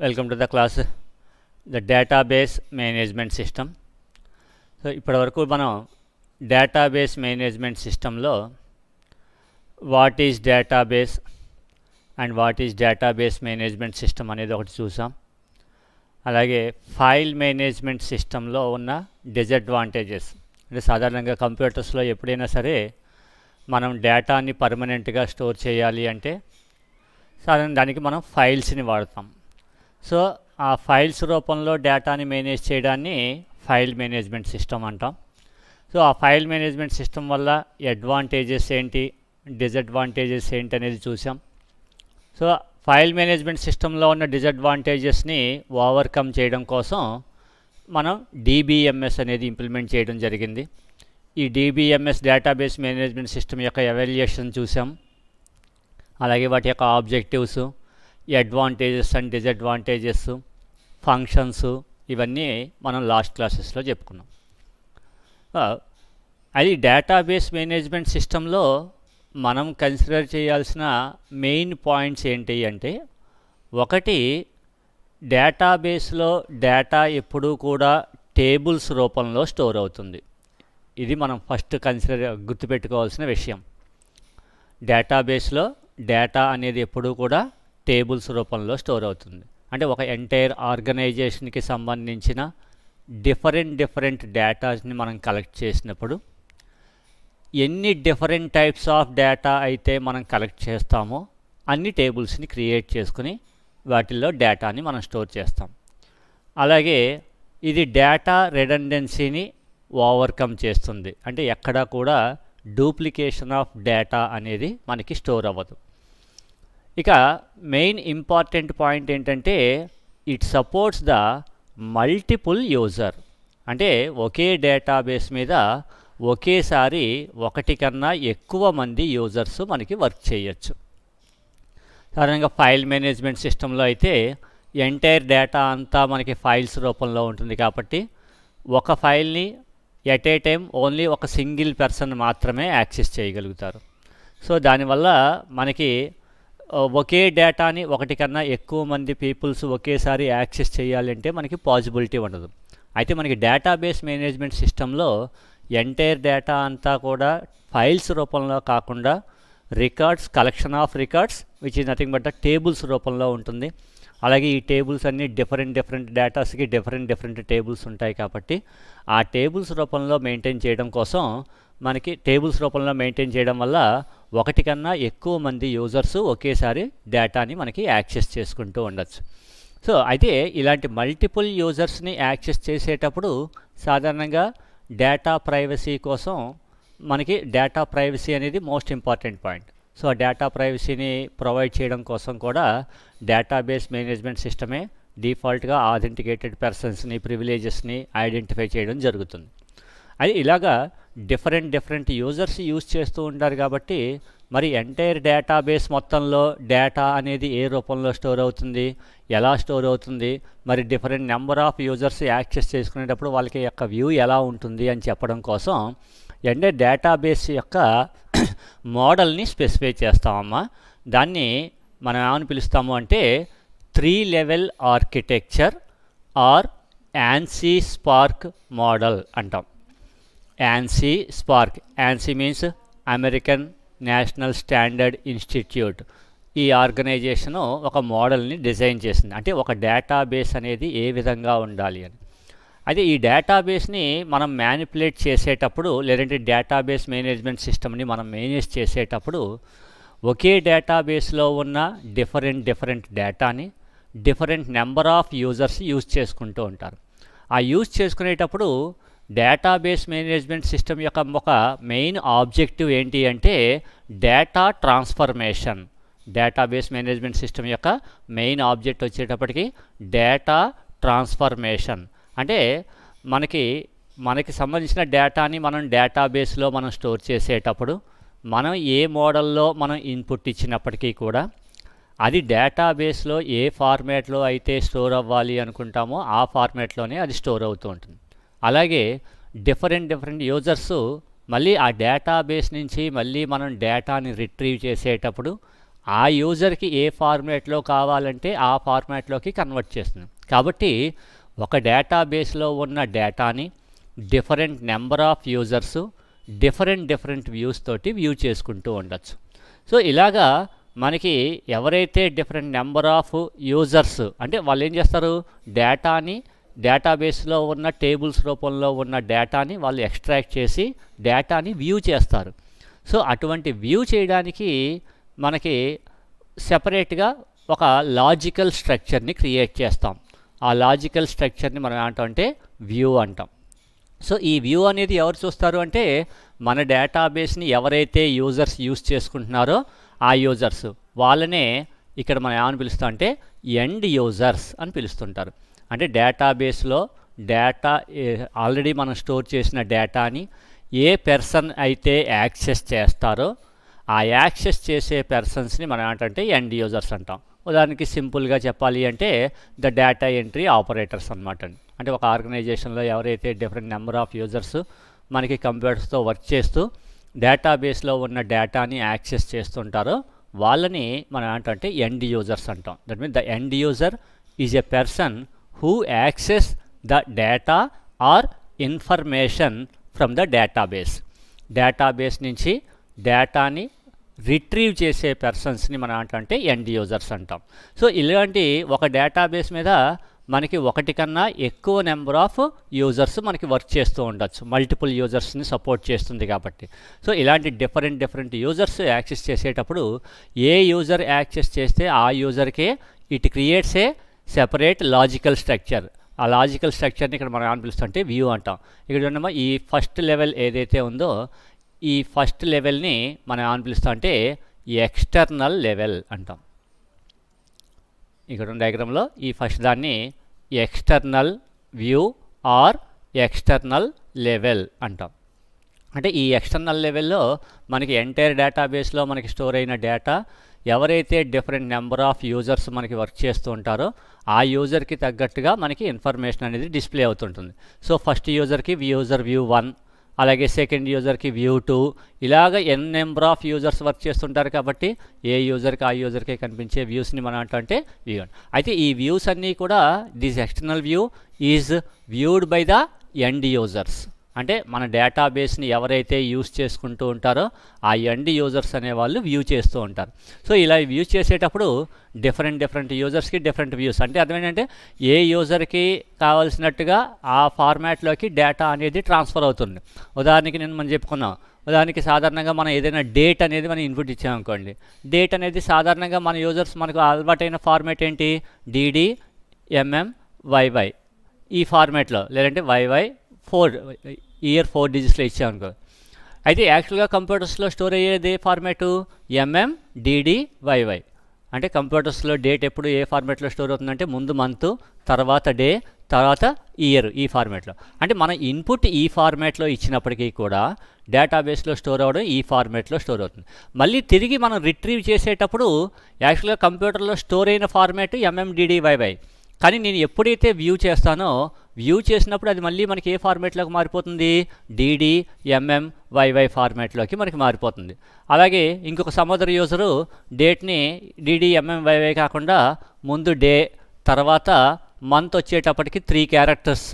Welcome to the class, the database management system. So ఇప్పటివరకు మనం database management systemలో what is database and what is database management system అనేది ఒకటి చూసాం. అలాగే file management సిస్టంలో ఉన్న డిసడ్వాంటేజెస్, అంటే సాధారణంగా కంప్యూటర్స్లో ఎప్పుడైనా సరే మనం డేటాని పర్మనెంట్గా స్టోర్ చేయాలి అంటే సాధారణ దానికి మనం ఫైల్స్ని వాడతాం. సో ఆ ఫైల్స్ రూపంలో డేటాని మేనేజ్ చేయడాన్ని ఫైల్ మేనేజ్మెంట్ సిస్టమ్ అంటాం. సో ఆ ఫైల్ మేనేజ్మెంట్ సిస్టమ్ వల్ల అడ్వాంటేజెస్ ఏంటి, డిసడ్వాంటేజెస్ ఏంటి అనేది చూసాం. సో ఫైల్ మేనేజ్మెంట్ సిస్టంలో ఉన్న డిసడ్వాంటేజెస్ని ఓవర్కమ్ చేయడం కోసం మనం డిబిఎంఎస్ అనేది ఇంప్లిమెంట్ చేయడం జరిగింది. ఈ డిబిఎంఎస్ డేటాబేస్ మేనేజ్మెంట్ సిస్టమ్ యొక్క ఎవాల్యుయేషన్ చూసాం. అలాగే వాటి యొక్క objectives, advantages and disadvantages, functions, ఇవన్నీ మనం లాస్ట్ క్లాసెస్లో చెప్పుకున్నాం. అది డేటాబేస్ మేనేజ్మెంట్ సిస్టంలో మనం కన్సిడర్ చేయాల్సిన మెయిన్ పాయింట్స్ ఏంటి అంటే, ఒకటి, డేటాబేస్లో డేటా ఎప్పుడూ కూడా టేబుల్స్ రూపంలో స్టోర్ అవుతుంది. ఇది మనం ఫస్ట్ గుర్తుపెట్టుకోవాల్సిన విషయం. డేటాబేస్లో డేటా అనేది ఎప్పుడూ కూడా టేబుల్స్ రూపంలో స్టోర్ అవుతుంది. అంటే ఒక ఎంటైర్ ఆర్గనైజేషన్కి సంబంధించిన డిఫరెంట్ డేటాస్ని మనం కలెక్ట్ చేసినప్పుడు ఎన్ని డిఫరెంట్ టైప్స్ ఆఫ్ డేటా అయితే మనం కలెక్ట్ చేస్తామో అన్ని టేబుల్స్ని క్రియేట్ చేసుకుని వాటిల్లో డేటాని మనం స్టోర్ చేస్తాం. అలాగే ఇది డేటా రిడెండెన్సీని ఓవర్కమ్ చేస్తుంది. అంటే ఎక్కడా కూడా డూప్లికేషన్ ఆఫ్ డేటా అనేది మనకి స్టోర్ అవ్వదు. ఇక మెయిన్ ఇంపార్టెంట్ పాయింట్ ఏంటంటే, it supports the multiple user. అంటే ఒకే డేటాబేస్ మీద ఒకేసారి ఒకటి కన్నా ఎక్కువ మంది యూజర్స్ మనకి వర్క్ చేయొచ్చు. సాధారణంగా ఫైల్ మేనేజ్మెంట్ సిస్టంలో అయితే ఎంటైర్ డేటా అంతా మనకి ఫైల్స్ రూపంలో ఉంటుంది కాబట్టి ఒక ఫైల్ని ఎట్ ఏ టైం ఓన్లీ ఒక సింగిల్ పర్సన్ మాత్రమే యాక్సెస్ చేయగలుగుతారు. సో దానివల్ల మనకి ఒకే డేటాని ఒకటి కన్నా ఎక్కువ మంది పీపుల్స్ ఒకేసారి యాక్సెస్ చేయాలంటే మనకి పాసిబిలిటీ ఉండదు. అయితే మనకి డేటాబేస్ మేనేజ్మెంట్ సిస్టంలో ఎంటైర్ డేటా అంతా కూడా ఫైల్స్ రూపంలో కాకుండా records, collection of records which is nothing but the tables రూపంలో ఉంటుంది. అలాగే ఈ టేబుల్స్ అన్నీ డిఫరెంట్ డేటాస్కి డిఫరెంట్ టేబుల్స్ ఉంటాయి కాబట్టి ఆ టేబుల్స్ రూపంలో మెయింటైన్ చేయడం కోసం మనకి టేబుల్స్ రూపంలో మెయింటైన్ చేయడం వల్ల ఒకటి కన్నా ఎక్కువ మంది యూజర్స్ ఒకేసారి డేటాని మనకి యాక్సెస్ చేసుకుంటూ ఉండొచ్చు. సో అయితే ఇలాంటి మల్టిపుల్ యూజర్స్ని యాక్సెస్ చేసేటప్పుడు సాధారణంగా డేటా ప్రైవసీ కోసం మనకి డేటా ప్రైవసీ అనేది మోస్ట్ ఇంపార్టెంట్ పాయింట్. సో ఆ డేటా ప్రైవసీని ప్రొవైడ్ చేయడం కోసం కూడా డేటాబేస్ మేనేజ్మెంట్ సిస్టమే డిఫాల్ట్గా ఆథెంటికేటెడ్ పర్సన్స్ని, ప్రివిలేజెస్ని ఐడెంటిఫై చేయడం జరుగుతుంది. అది ఇలాగా డిఫరెంట్ యూజర్స్ యూజ్ చేస్తూ ఉంటారు కాబట్టి మరి ఎంటైర్ డేటాబేస్ మొత్తంలో డేటా అనేది ఏ రూపంలో స్టోర్ అవుతుంది, ఎలా స్టోర్ అవుతుంది, మరి different number of users access చేసుకునేటప్పుడు వాళ్ళకి యొక్క వ్యూ ఎలా ఉంటుంది అని చెప్పడం కోసం ఎంటైర్ డేటాబేస్ యొక్క మోడల్ని స్పెసిఫై చేస్తామమ్మా. దాన్ని మనం ఏమని పిలుస్తాము అంటే 3 level architecture are ANSI spark model అంటాం. ANSI spark, ANSI means American national standard institute. ఈ ఆర్గనైజేషను ఒక మోడల్ని డిజైన్ చేసింది. అంటే ఒక డేటాబేస్ అనేది ఏ విధంగా ఉండాలి అని. అయితే ఈ డేటాబేస్ని మనం మ్యానిపులేట్ చేసేటప్పుడు, లేదంటే డేటాబేస్ మేనేజ్మెంట్ సిస్టమ్ని మనం మేనేజ్ చేసేటప్పుడు ఒకే డేటాబేస్లో ఉన్న డిఫరెంట్ డేటాని different number of users use చేసుకుంటూ ఉంటారు. ఆ యూజ్ చేసుకునేటప్పుడు డేటాబేస్ మేనేజ్మెంట్ సిస్టమ్ యొక్క ఒక మెయిన్ ఆబ్జెక్టివ్ ఏంటి అంటే data transformation. Database management system యొక్క మెయిన్ ఆబ్జెక్ట్ వచ్చేటప్పటికి డేటా ట్రాన్స్ఫర్మేషన్. అంటే మనకి సంబంధించిన డేటాని మనం డేటాబేస్లో మనం స్టోర్ చేసేటప్పుడు మనం ఏ మోడల్లో మనం ఇన్పుట్ ఇచ్చినప్పటికీ కూడా అది డేటాబేస్లో ఏ ఫార్మాట్లో అయితే స్టోర్ అవ్వాలి అనుకుంటామో ఆ ఫార్మాట్లోనే అది స్టోర్ అవుతూ ఉంటుంది. అలాగే డిఫరెంట్ యూజర్స్ మళ్ళీ ఆ డేటాబేస్ నుంచి మళ్ళీ మనం డేటాని రిట్రీవ్ చేసేటప్పుడు ఆ యూజర్కి ఏ ఫార్మాట్లో కావాలంటే ఆ ఫార్మాట్లోకి కన్వర్ట్ చేస్తుంది. కాబట్టి ఒక డేటాబేస్లో ఉన్న డేటాని different number of users different views తోటి వ్యూ చేసుకుంటూ ఉండొచ్చు. సో ఇలాగా మనకి ఎవరైతే డిఫరెంట్ నెంబర్ ఆఫ్ యూజర్స్ అంటే వాళ్ళు ఏం చేస్తారు, డేటాబేస్లో ఉన్న టేబుల్స్ రూపంలో ఉన్న డేటాని వాళ్ళు ఎక్స్ట్రాక్ట్ చేసి డేటాని వ్యూ చేస్తారు. సో అటువంటి వ్యూ చేయడానికి మనకి సెపరేట్గా ఒక లాజికల్ స్ట్రక్చర్ని క్రియేట్ చేస్తాం. ఆ లాజికల్ స్ట్రక్చర్ని మనం ఏమంటామంటే వ్యూ అంటాం. సో ఈ వ్యూ అనేది ఎవరు చూస్తారు అంటే మన డేటాబేస్ని ఎవరైతే యూజర్స్ యూజ్ చేసుకుంటున్నారో ఆ యూజర్స్ వాళ్ళనే ఇక్కడ మనం ఏమని పిలుస్తాం అంటే ఎండ్ యూజర్స్ అని పిలుస్తుంటారు. అంటే డేటాబేస్లో డేటా ఆల్రెడీ మనం స్టోర్ చేసిన డేటాని ఏ పర్సన్ అయితే యాక్సెస్ చేస్తారో ఆ యాక్సెస్ చేసే పర్సన్స్ని మనం ఏంటంటే ఎండ్ యూజర్స్ అంటాం. ఉదాహరణకి సింపుల్గా చెప్పాలి అంటే ద డేటా ఎంట్రీ ఆపరేటర్స్ అనమాట. అంటే ఒక ఆర్గనైజేషన్లో ఎవరైతే డిఫరెంట్ నెంబర్ ఆఫ్ యూజర్స్ మనకి కంప్యూటర్స్తో వర్క్ చేస్తూ డేటాబేస్లో ఉన్న డేటాని యాక్సెస్ చేస్తుంటారో వాళ్ళని మనం ఏంటంటే ఎండ్ యూజర్స్ అంటాం. That means the end user is a person who access the data or information from the database నుంచి డేటాని రిట్రీవ్ చేసే పర్సన్స్ని మనం ఏంటంటే ఎండ్ యూజర్స్ అంటాం. సో ఇలాంటి ఒక డేటాబేస్ మీద మనకి ఒకటి కన్నా ఎక్కువ నెంబర్ ఆఫ్ యూజర్స్ మనకి వర్క్ చేస్తూ ఉండొచ్చు. మల్టిపుల్ యూజర్స్ని సపోర్ట్ చేస్తుంది కాబట్టి. సో ఇలాంటి డిఫరెంట్ యూజర్స్ యాక్సెస్ చేసేటప్పుడు ఏ యూజర్ యాక్సెస్ చేస్తే ఆ యూజర్కే it creates a separate logical structure. ఆ లాజికల్ స్ట్రక్చర్ని ఇక్కడ మనం ఏమని పిలుస్తుంటే వ్యూ అంటాం. ఇక్కడ ఉన్నమా ఈ ఫస్ట్ లెవెల్ ఏదైతే ఉందో ఈ ఫస్ట్ లెవెల్ని మనం ఏమని పిలుస్తాం అంటే ఎక్స్టర్నల్ లెవెల్ అంటాం. ఇక్కడ ఉన్న డయాగ్రామ్లో ఈ ఫస్ట్ దాన్ని external view or external level అంటాం. అంటే ఈ ఎక్స్టర్నల్ లెవెల్లో మనకి ఎంటైర్ డేటాబేస్లో మనకి స్టోర్ అయిన డేటా ఎవరైతే డిఫరెంట్ నెంబర్ ఆఫ్ యూజర్స్ మనకి వర్క్ చేస్తూ ఉంటారో ఆ యూజర్కి తగ్గట్టుగా మనకి ఇన్ఫర్మేషన్ అనేది డిస్ప్లే అవుతుంటుంది. సో ఫస్ట్ యూజర్కి యూజర్ వ్యూ 1, అలాగే సెకండ్ యూజర్కి వ్యూ 2, ఇలాగ నెంబర్ ఆఫ్ యూజర్స్ వర్క్ చేస్తుంటారు కాబట్టి ఏ యూజర్కి ఆ యూజర్కే కనిపించే వ్యూస్ని మనం అంటే వ్యూ. అయితే ఈ వ్యూస్ అన్నీ కూడా this external view is viewed by the end users. అంటే మన డేటాబేస్ని ఎవరైతే యూజ్ చేసుకుంటూ ఉంటారో ఆ ఎండ్ యూజర్స్ అనేవాళ్ళు వ్యూ చేస్తూ ఉంటారు. సో ఇలా వ్యూ చేసేటప్పుడు డిఫరెంట్ యూజర్స్కి డిఫరెంట్ వ్యూస్. అంటే అర్థం ఏంటంటే ఏ యూజర్కి కావాల్సినట్టుగా ఆ ఫార్మాట్లోకి డేటా అనేది ట్రాన్స్ఫర్ అవుతుంది. ఉదాహరణకి మనం చెప్పుకున్నాం, ఉదాహరణకి సాధారణంగా మనం ఏదైనా డేట్ అనేది మనం ఇన్పుట్ ఇచ్చామనుకోండి. డేట్ అనేది సాధారణంగా మన యూజర్స్ మనకు అలవాటైన ఫార్మాట్ ఏంటి, డిడి ఎంఎం వైవై ఈ ఫార్మాట్లో, లేదంటే వైవై 4 డిజిట్స్లో ఇచ్చామనుకో. అయితే యాక్చువల్గా కంప్యూటర్స్లో స్టోర్ అయ్యేది ఫార్మాటు ఎంఎం డిడి వైవై. అంటే కంప్యూటర్స్లో డేట్ ఎప్పుడు ఏ ఫార్మాట్లో స్టోర్ అవుతుందంటే ముందు మంత్, తర్వాత డే, తర్వాత ఇయర్ ఈ ఫార్మాట్లో. అంటే మన ఇన్పుట్ ఈ ఫార్మాట్లో ఇచ్చినప్పటికీ కూడా డేటాబేస్లో స్టోర్ అవ్వడం ఈ ఫార్మాట్లో స్టోర్ అవుతుంది. మళ్ళీ తిరిగి మనం రిట్రీవ్ చేసేటప్పుడు యాక్చువల్గా కంప్యూటర్లో స్టోర్ అయిన ఫార్మాట్ ఎంఎండిడి వైవై. కానీ నేను ఎప్పుడైతే వ్యూ చేస్తానో వ్యూ చేసినప్పుడు అది మళ్ళీ మనకి ఏ ఫార్మాట్లోకి మారిపోతుంది, డిడి ఎంఎం వైవై ఫార్మాట్లోకి మనకి మారిపోతుంది. అలాగే ఇంకొక సమ్ యూజరు డేట్ని డిడి ఎంఎం వైవై కాకుండా ముందు డే, తర్వాత మంత్ వచ్చేటప్పటికి 3 క్యారెక్టర్స్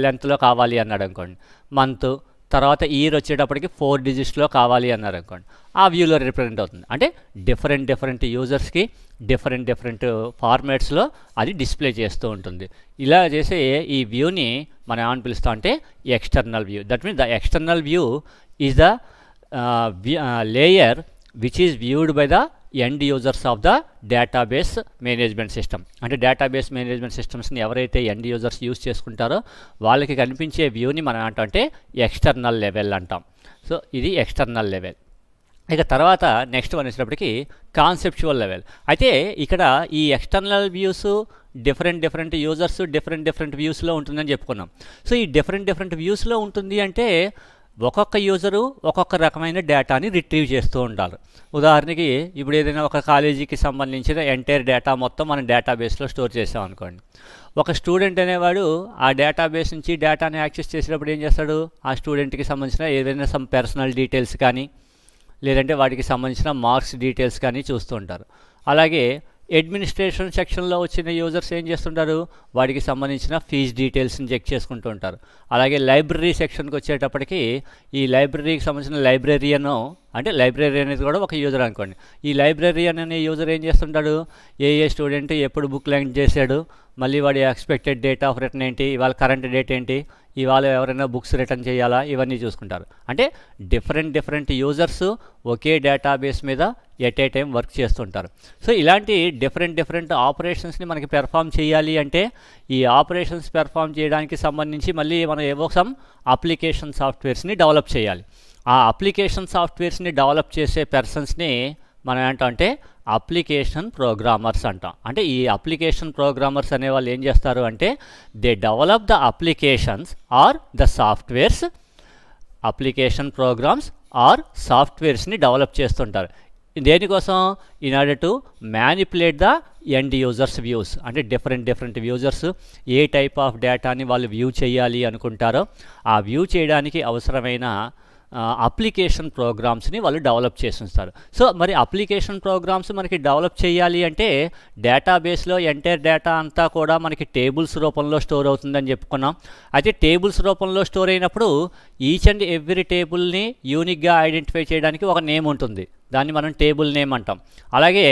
లెంత్లో కావాలి అన్నాడు అనుకోండి. మంత్ తర్వాత ఇయర్ వచ్చేటప్పటికి 4 డిజిట్స్లో కావాలి అన్నారు అనుకోండి. ఆ వ్యూలో రిప్రజెంట్ అవుతుంది. అంటే డిఫరెంట్ యూజర్స్కి డిఫరెంట్ ఫార్మాట్స్లో అది డిస్ప్లే చేస్తూ ఉంటుంది. ఇలా చేసే ఈ వ్యూని మనం ఏమని పిలుస్తాం అంటే external view. That means the external view is the layer which is viewed by the end users of the database management system. అంటే డేటాబేస్ మేనేజ్మెంట్ సిస్టమ్స్ని ఎవరైతే ఎండ్ యూజర్స్ యూజ్ చేసుకుంటారో వాళ్ళకి కనిపించే వ్యూని మనం అంటే ఎక్స్టర్నల్ లెవెల్ అంటాం. సో ఇది ఎక్స్టర్నల్ లెవెల్. ఇక తర్వాత నెక్స్ట్ వన్ వచ్చేటప్పటికి కాన్సెప్చువల్ లెవెల్. అయితే ఇక్కడ ఈ external views different users different వ్యూస్లో ఉంటుందని చెప్పుకున్నాం. సో ఈ డిఫరెంట్ వ్యూస్లో ఉంటుంది అంటే ఒక్కొక్క యూజరు ఒక్కొక్క రకమైన డేటాని రిట్రీవ్ చేస్తూ ఉంటారు. ఉదాహరణకి ఇప్పుడు ఏదైనా ఒక కాలేజీకి సంబంధించిన ఎంటైర్ డేటా మొత్తం మనం డేటాబేస్లో స్టోర్ చేసాం అనుకోండి. ఒక స్టూడెంట్ అనేవాడు ఆ డేటాబేస్ నుంచి డేటాని యాక్సెస్ చేసేటప్పుడు ఏం చేస్తాడు, ఆ స్టూడెంట్కి సంబంధించిన ఏదైనా సమ్ పర్సనల్ డీటెయిల్స్ కానీ లేదంటే వాటికి సంబంధించిన మార్క్స్ డీటెయిల్స్ కానీ చూస్తూ ఉంటారు. అలాగే అడ్మినిస్ట్రేషన్ సెక్షన్లో వచ్చిన యూజర్స్ ఏం చేస్తుంటారు, వాటికి సంబంధించిన ఫీజు డీటెయిల్స్ని చెక్ చేసుకుంటూ ఉంటారు. అలాగే లైబ్రరీ సెక్షన్కి వచ్చేటప్పటికి ఈ లైబ్రరీకి సంబంధించిన లైబ్రరియన్, అంటే లైబ్రరీ అనేది కూడా ఒక యూజర్ అనుకోండి. ఈ లైబ్రరియన్ అనే యూజర్ ఏం చేస్తుంటాడు, ఏ స్టూడెంట్ ఎప్పుడు బుక్ లెంక్ చేశాడు, మళ్ళీ వాడి ఎక్స్పెక్టెడ్ డేట్ ఆఫ్ రిటర్న్ ఏంటి, ఇవాళ కరెంట్ డేట్ ఏంటి, ఇవాళ ఎవరైనా బుక్స్ రిటర్న్ చేయాలా, ఇవన్నీ చూసుకుంటారు. అంటే డిఫరెంట్ యూజర్స్ ఒకే డేటాబేస్ మీద ఎట్ ఏ టైం వర్క్ చేస్తుంటారు. సో ఇలాంటి డిఫరెంట్ ఆపరేషన్స్ని మనకి పెర్ఫామ్ చేయాలి అంటే ఈ ఆపరేషన్స్ పెర్ఫామ్ చేయడానికి సంబంధించి మళ్ళీ మనం ఏవో సమ్ అప్లికేషన్ సాఫ్ట్వేర్స్ని డెవలప్ చేయాలి. ఆ అప్లికేషన్ సాఫ్ట్వేర్స్ని డెవలప్ చేసే పర్సన్స్ని మనం ఏంటంటే అప్లికేషన్ ప్రోగ్రామర్స్ అంటాం. అంటే ఈ అప్లికేషన్ ప్రోగ్రామర్స్ అనే వాళ్ళు ఏం చేస్తారు అంటే they develop the applications or the softwares, application programs or సాఫ్ట్వేర్స్ని డెవలప్ చేస్తుంటారు. దేనికోసం, in order to manipulate the end users views. అంటే డిఫరెంట్ వ్యూజర్స్ ఏ టైప్ ఆఫ్ డేటాని వాళ్ళు వ్యూ చేయాలి అనుకుంటారో ఆ వ్యూ చేయడానికి అవసరమైన అప్లికేషన్ ప్రోగ్రామ్స్ని వాళ్ళు డెవలప్ చేసి ఉంచుతారు. సో మరి అప్లికేషన్ ప్రోగ్రామ్స్ మనకి డెవలప్ చేయాలి అంటే డేటాబేస్లో ఎంటైర్ డేటా అంతా కూడా మనకి టేబుల్స్ రూపంలో స్టోర్ అవుతుందని చెప్పుకున్నాం. అయితే టేబుల్స్ రూపంలో స్టోర్ అయినప్పుడు ఈచ్ అండ్ ఎవ్రీ టేబుల్ని యూనిక్గా ఐడెంటిఫై చేయడానికి ఒక నేమ్ ఉంటుంది, దాన్ని మనం టేబుల్ నేమ్ అంటాం. అలాగే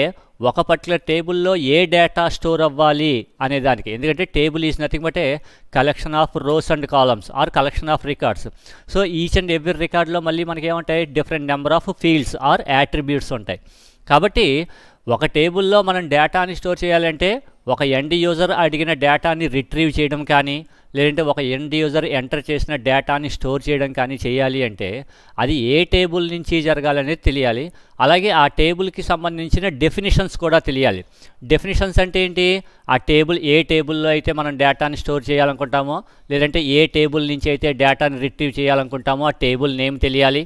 ఒక పర్టికులర్ టేబుల్లో ఏ డేటా స్టోర్ అవ్వాలి అనే దానికి, ఎందుకంటే table is nothing but a collection of rows and columns or collection of records. So each and every రికార్డ్లో మళ్ళీ మనకి ఏముంటాయి, different number of fields or attributes ఉంటాయి. కాబట్టి ఒక టేబుల్లో మనం డేటాని స్టోర్ చేయాలంటే ఒక ఎండ్ యూజర్ అడిగిన డేటాని రిట్రీవ్ చేయడం కానీ, లేదంటే ఒక ఎండ్ యూజర్ ఎంటర్ చేసిన డేటాని స్టోర్ చేయడం కానీ చేయాలి అంటే అది ఏ టేబుల్ నుంచి జరగాలనేది తెలియాలి. అలాగే ఆ టేబుల్కి సంబంధించిన డెఫినిషన్స్ కూడా తెలియాలి. డెఫినిషన్స్ అంటే ఏంటి, ఆ టేబుల్ ఏ టేబుల్లో అయితే మనం డేటాని స్టోర్ చేయాలనుకుంటామో, లేదంటే ఏ టేబుల్ నుంచి అయితే డేటాని రిట్రీవ్ చేయాలనుకుంటామో ఆ టేబుల్ నేమ్ తెలియాలి.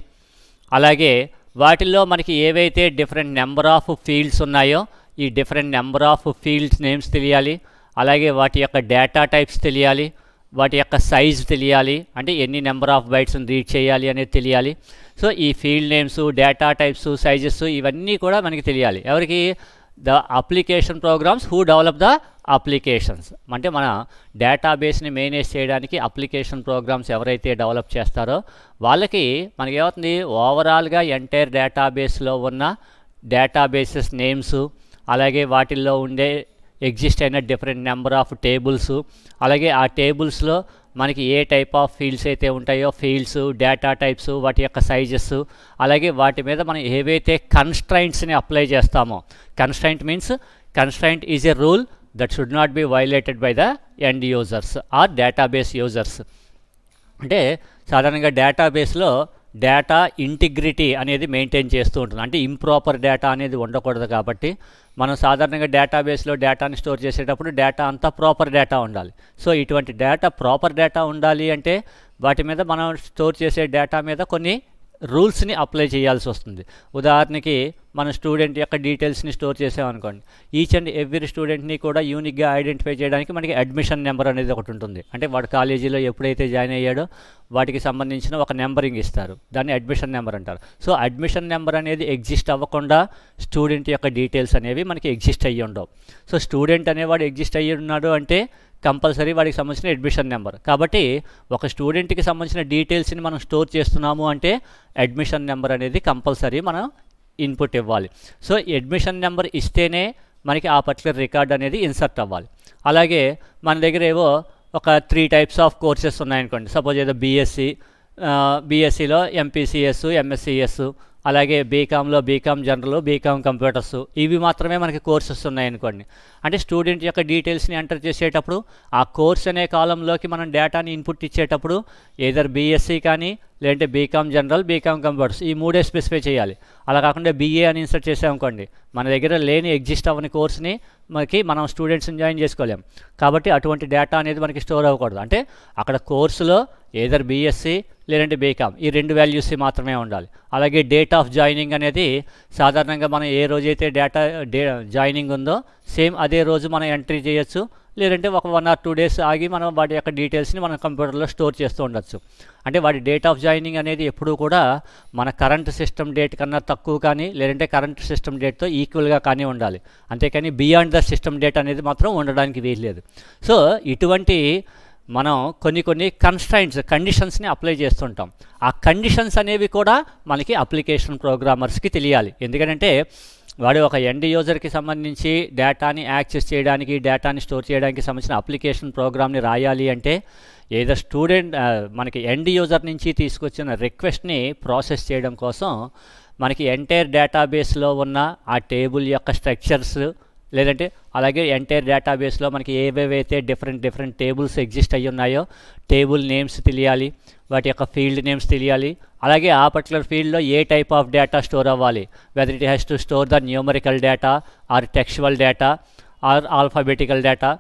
అలాగే వాటిల్లో మనకి ఏవైతే డిఫరెంట్ నెంబర్ ఆఫ్ ఫీల్డ్స్ ఉన్నాయో ఈ different number of fields names తెలియాలి. అలాగే వాటి యొక్క డేటా టైప్స్ తెలియాలి, వాటి యొక్క సైజ్ తెలియాలి, అంటే ఎన్ని నెంబర్ ఆఫ్ బైట్స్ని రీడ్ చేయాలి అనేది తెలియాలి. సో ఈ field names, data types, sizes ఇవన్నీ కూడా మనకి తెలియాలి. ఎవరికి, the application programmes who develop the applications. అంటే మన డేటాబేస్ని మేనేజ్ చేయడానికి అప్లికేషన్ ప్రోగ్రామ్స్ ఎవరైతే డెవలప్ చేస్తారో వాళ్ళకి మనకి ఏమవుతుంది, ఓవరాల్గా ఎంటైర్ డేటాబేస్లో ఉన్న డేటాబేసెస్ నేమ్స్, అలాగే వాటిల్లో ఉండే ఎగ్జిస్ట్ అయిన డిఫరెంట్ నెంబర్ ఆఫ్ టేబుల్స్, అలాగే ఆ టేబుల్స్లో మనకి ఏ టైప్ ఆఫ్ ఫీల్డ్స్ అయితే ఉంటాయో ఫీల్డ్స్, డేటా టైప్స్, వాటి యొక్క సైజెస్, అలాగే వాటి మీద మనం ఏవైతే కన్స్ట్రైంట్స్ని అప్లై చేస్తామో, constraint means constraint is a rule that should not be violated by the end users or database users. అంటే సాధారణంగా డేటాబేస్లో డేటా ఇంటిగ్రిటీ అనేది మెయింటైన్ చేస్తూ ఉంటుంది. అంటే ఇంప్రాపర్ డేటా అనేది ఉండకూడదు. కాబట్టి మనం సాధారణంగా డేటాబేస్లో డేటాని స్టోర్ చేసేటప్పుడు డేటా అంతా ప్రాపర్ డేటా ఉండాలి. సో ఇటువంటి డేటా ప్రాపర్ డేటా ఉండాలి అంటే వాటి మీద మనం స్టోర్ చేసే డేటా మీద కొన్ని రూల్స్ని అప్లై చేయాల్సి వస్తుంది. ఉదాహరణకి మన స్టూడెంట్ యొక్క డీటెయిల్స్ని స్టోర్ చేసామనుకోండి, ఈచ్ అండ్ ఎవ్రీ స్టూడెంట్ని కూడా యూనిక్గా ఐడెంటిఫై చేయడానికి మనకి అడ్మిషన్ నెంబర్ అనేది ఒకటి ఉంటుంది. అంటే వాడు కాలేజీలో ఎప్పుడైతే జాయిన్ అయ్యాడో వాటికి సంబంధించిన ఒక నెంబరింగ్ ఇస్తారు, దాన్ని అడ్మిషన్ నెంబర్ అంటారు. సో అడ్మిషన్ నెంబర్ అనేది ఎగ్జిస్ట్ అవ్వకుండా స్టూడెంట్ యొక్క డీటెయిల్స్ అనేవి మనకి ఎగ్జిస్ట్ అయ్యి ఉండవు. సో స్టూడెంట్ అనేవాడు ఎగ్జిస్ట్ అయ్యి ఉన్నాడు అంటే కంపల్సరీ వాడికి సంబంధించిన అడ్మిషన్ నెంబర్. కాబట్టి ఒక స్టూడెంట్కి సంబంధించిన డీటెయిల్స్ని మనం స్టోర్ చేస్తున్నాము అంటే అడ్మిషన్ నెంబర్ అనేది కంపల్సరీ మనం ఇన్పుట్ ఇవ్వాలి. సో అడ్మిషన్ నెంబర్ ఇస్తేనే మనకి ఆ పర్టికులర్ రికార్డ్ అనేది ఇన్సర్ట్ అవ్వాలి. అలాగే మన దగ్గర ఏవో ఒక 3 టైప్స్ ఆఫ్ కోర్సెస్ ఉన్నాయనుకోండి. సపోజ్ ఏదో బీఎస్సీలో ఎంపీసీఎస్, ఎంఎస్సీఎస్, అలాగే బీకామ్లో బీకామ్ జనరల్, బీకామ్ కంప్యూటర్స్, ఇవి మాత్రమే మనకి కోర్సెస్ ఉన్నాయనుకోండి. అంటే స్టూడెంట్ యొక్క డీటెయిల్స్ని ఎంటర్ చేసేటప్పుడు ఆ కోర్స్ అనే కాలంలోకి మనం డేటాని ఇన్పుట్ ఇచ్చేటప్పుడు ఏదర్ బీఎస్సీ కానీ, లేదంటే బీకామ్ జనరల్, బీకామ్ కంప్యూటర్స్, ఈ 3 స్పెసిఫై చేయాలి. అలా కాకుండా బీఏ అని ఇన్సర్ట్ చేసామనుకోండి, మన దగ్గర లేని ఎగ్జిస్ట్ అవ్వని కోర్స్ని మనం స్టూడెంట్స్ని జాయిన్ చేసుకోలేం. కాబట్టి అటువంటి డేటా అనేది మనకి స్టోర్ అవ్వకూడదు. అంటే అక్కడ కోర్సులో ఏదర్ బీఎస్సీ లేదంటే బీకామ్ ఈ 2 వాల్యూస్ మాత్రమే ఉండాలి. అలాగే డేట్ డేట్ ఆఫ్ జాయినింగ్ అనేది సాధారణంగా మనం ఏ రోజైతే జాయినింగ్ ఉందో సేమ్ అదే రోజు మనం ఎంట్రీ చేయొచ్చు, లేదంటే ఒక 1 or 2 days ఆగి మనం వాటి యొక్క డీటెయిల్స్ని మనం కంప్యూటర్లో స్టోర్ చేస్తూ ఉండొచ్చు. అంటే వాటి డేట్ ఆఫ్ జాయినింగ్ అనేది ఎప్పుడూ కూడా మన కరెంట్ సిస్టమ్ డేట్ కన్నా తక్కువ కానీ, లేదంటే కరెంట్ సిస్టమ్ డేట్తో ఈక్వల్గా కానీ ఉండాలి. అంతేకాని బియాండ్ ద సిస్టమ్ డేట్ అనేది మాత్రం ఉండడానికి వీల్లేదు. సో ఇటువంటి మనం కొన్ని కండిషన్స్ని అప్లై చేస్తుంటాం. ఆ కండిషన్స్ అనేవి కూడా మనకి అప్లికేషన్ ప్రోగ్రామర్స్కి తెలియాలి. ఎందుకంటే వాడు ఒక ఎండ్ యూజర్కి సంబంధించి డేటాని యాక్సెస్ చేయడానికి, డేటాని స్టోర్ చేయడానికి సంబంధించిన అప్లికేషన్ ప్రోగ్రామ్ని రాయాలి అంటే ఏదో మనకి ఎండ్ యూజర్ నుంచి తీసుకొచ్చిన రిక్వెస్ట్ని ప్రాసెస్ చేయడం కోసం మనకి ఎంటైర్ డేటాబేస్లో ఉన్న ఆ టేబుల్ యొక్క స్ట్రక్చర్స్, లేదంటే అలాగే ఎంటైర్ డేటాబేస్లో మనకి ఏవేవైతే డిఫరెంట్ టేబుల్స్ ఎగ్జిస్ట్ అయ్యి ఉన్నాయో టేబుల్ నేమ్స్ తెలియాలి, వాటి యొక్క ఫీల్డ్ నేమ్స్ తెలియాలి. అలాగే ఆ పర్టికులర్ ఫీల్డ్లో ఏ టైప్ ఆఫ్ డేటా స్టోర్ అవ్వాలి, whether it has to store the numerical data or textual data or alphabetical data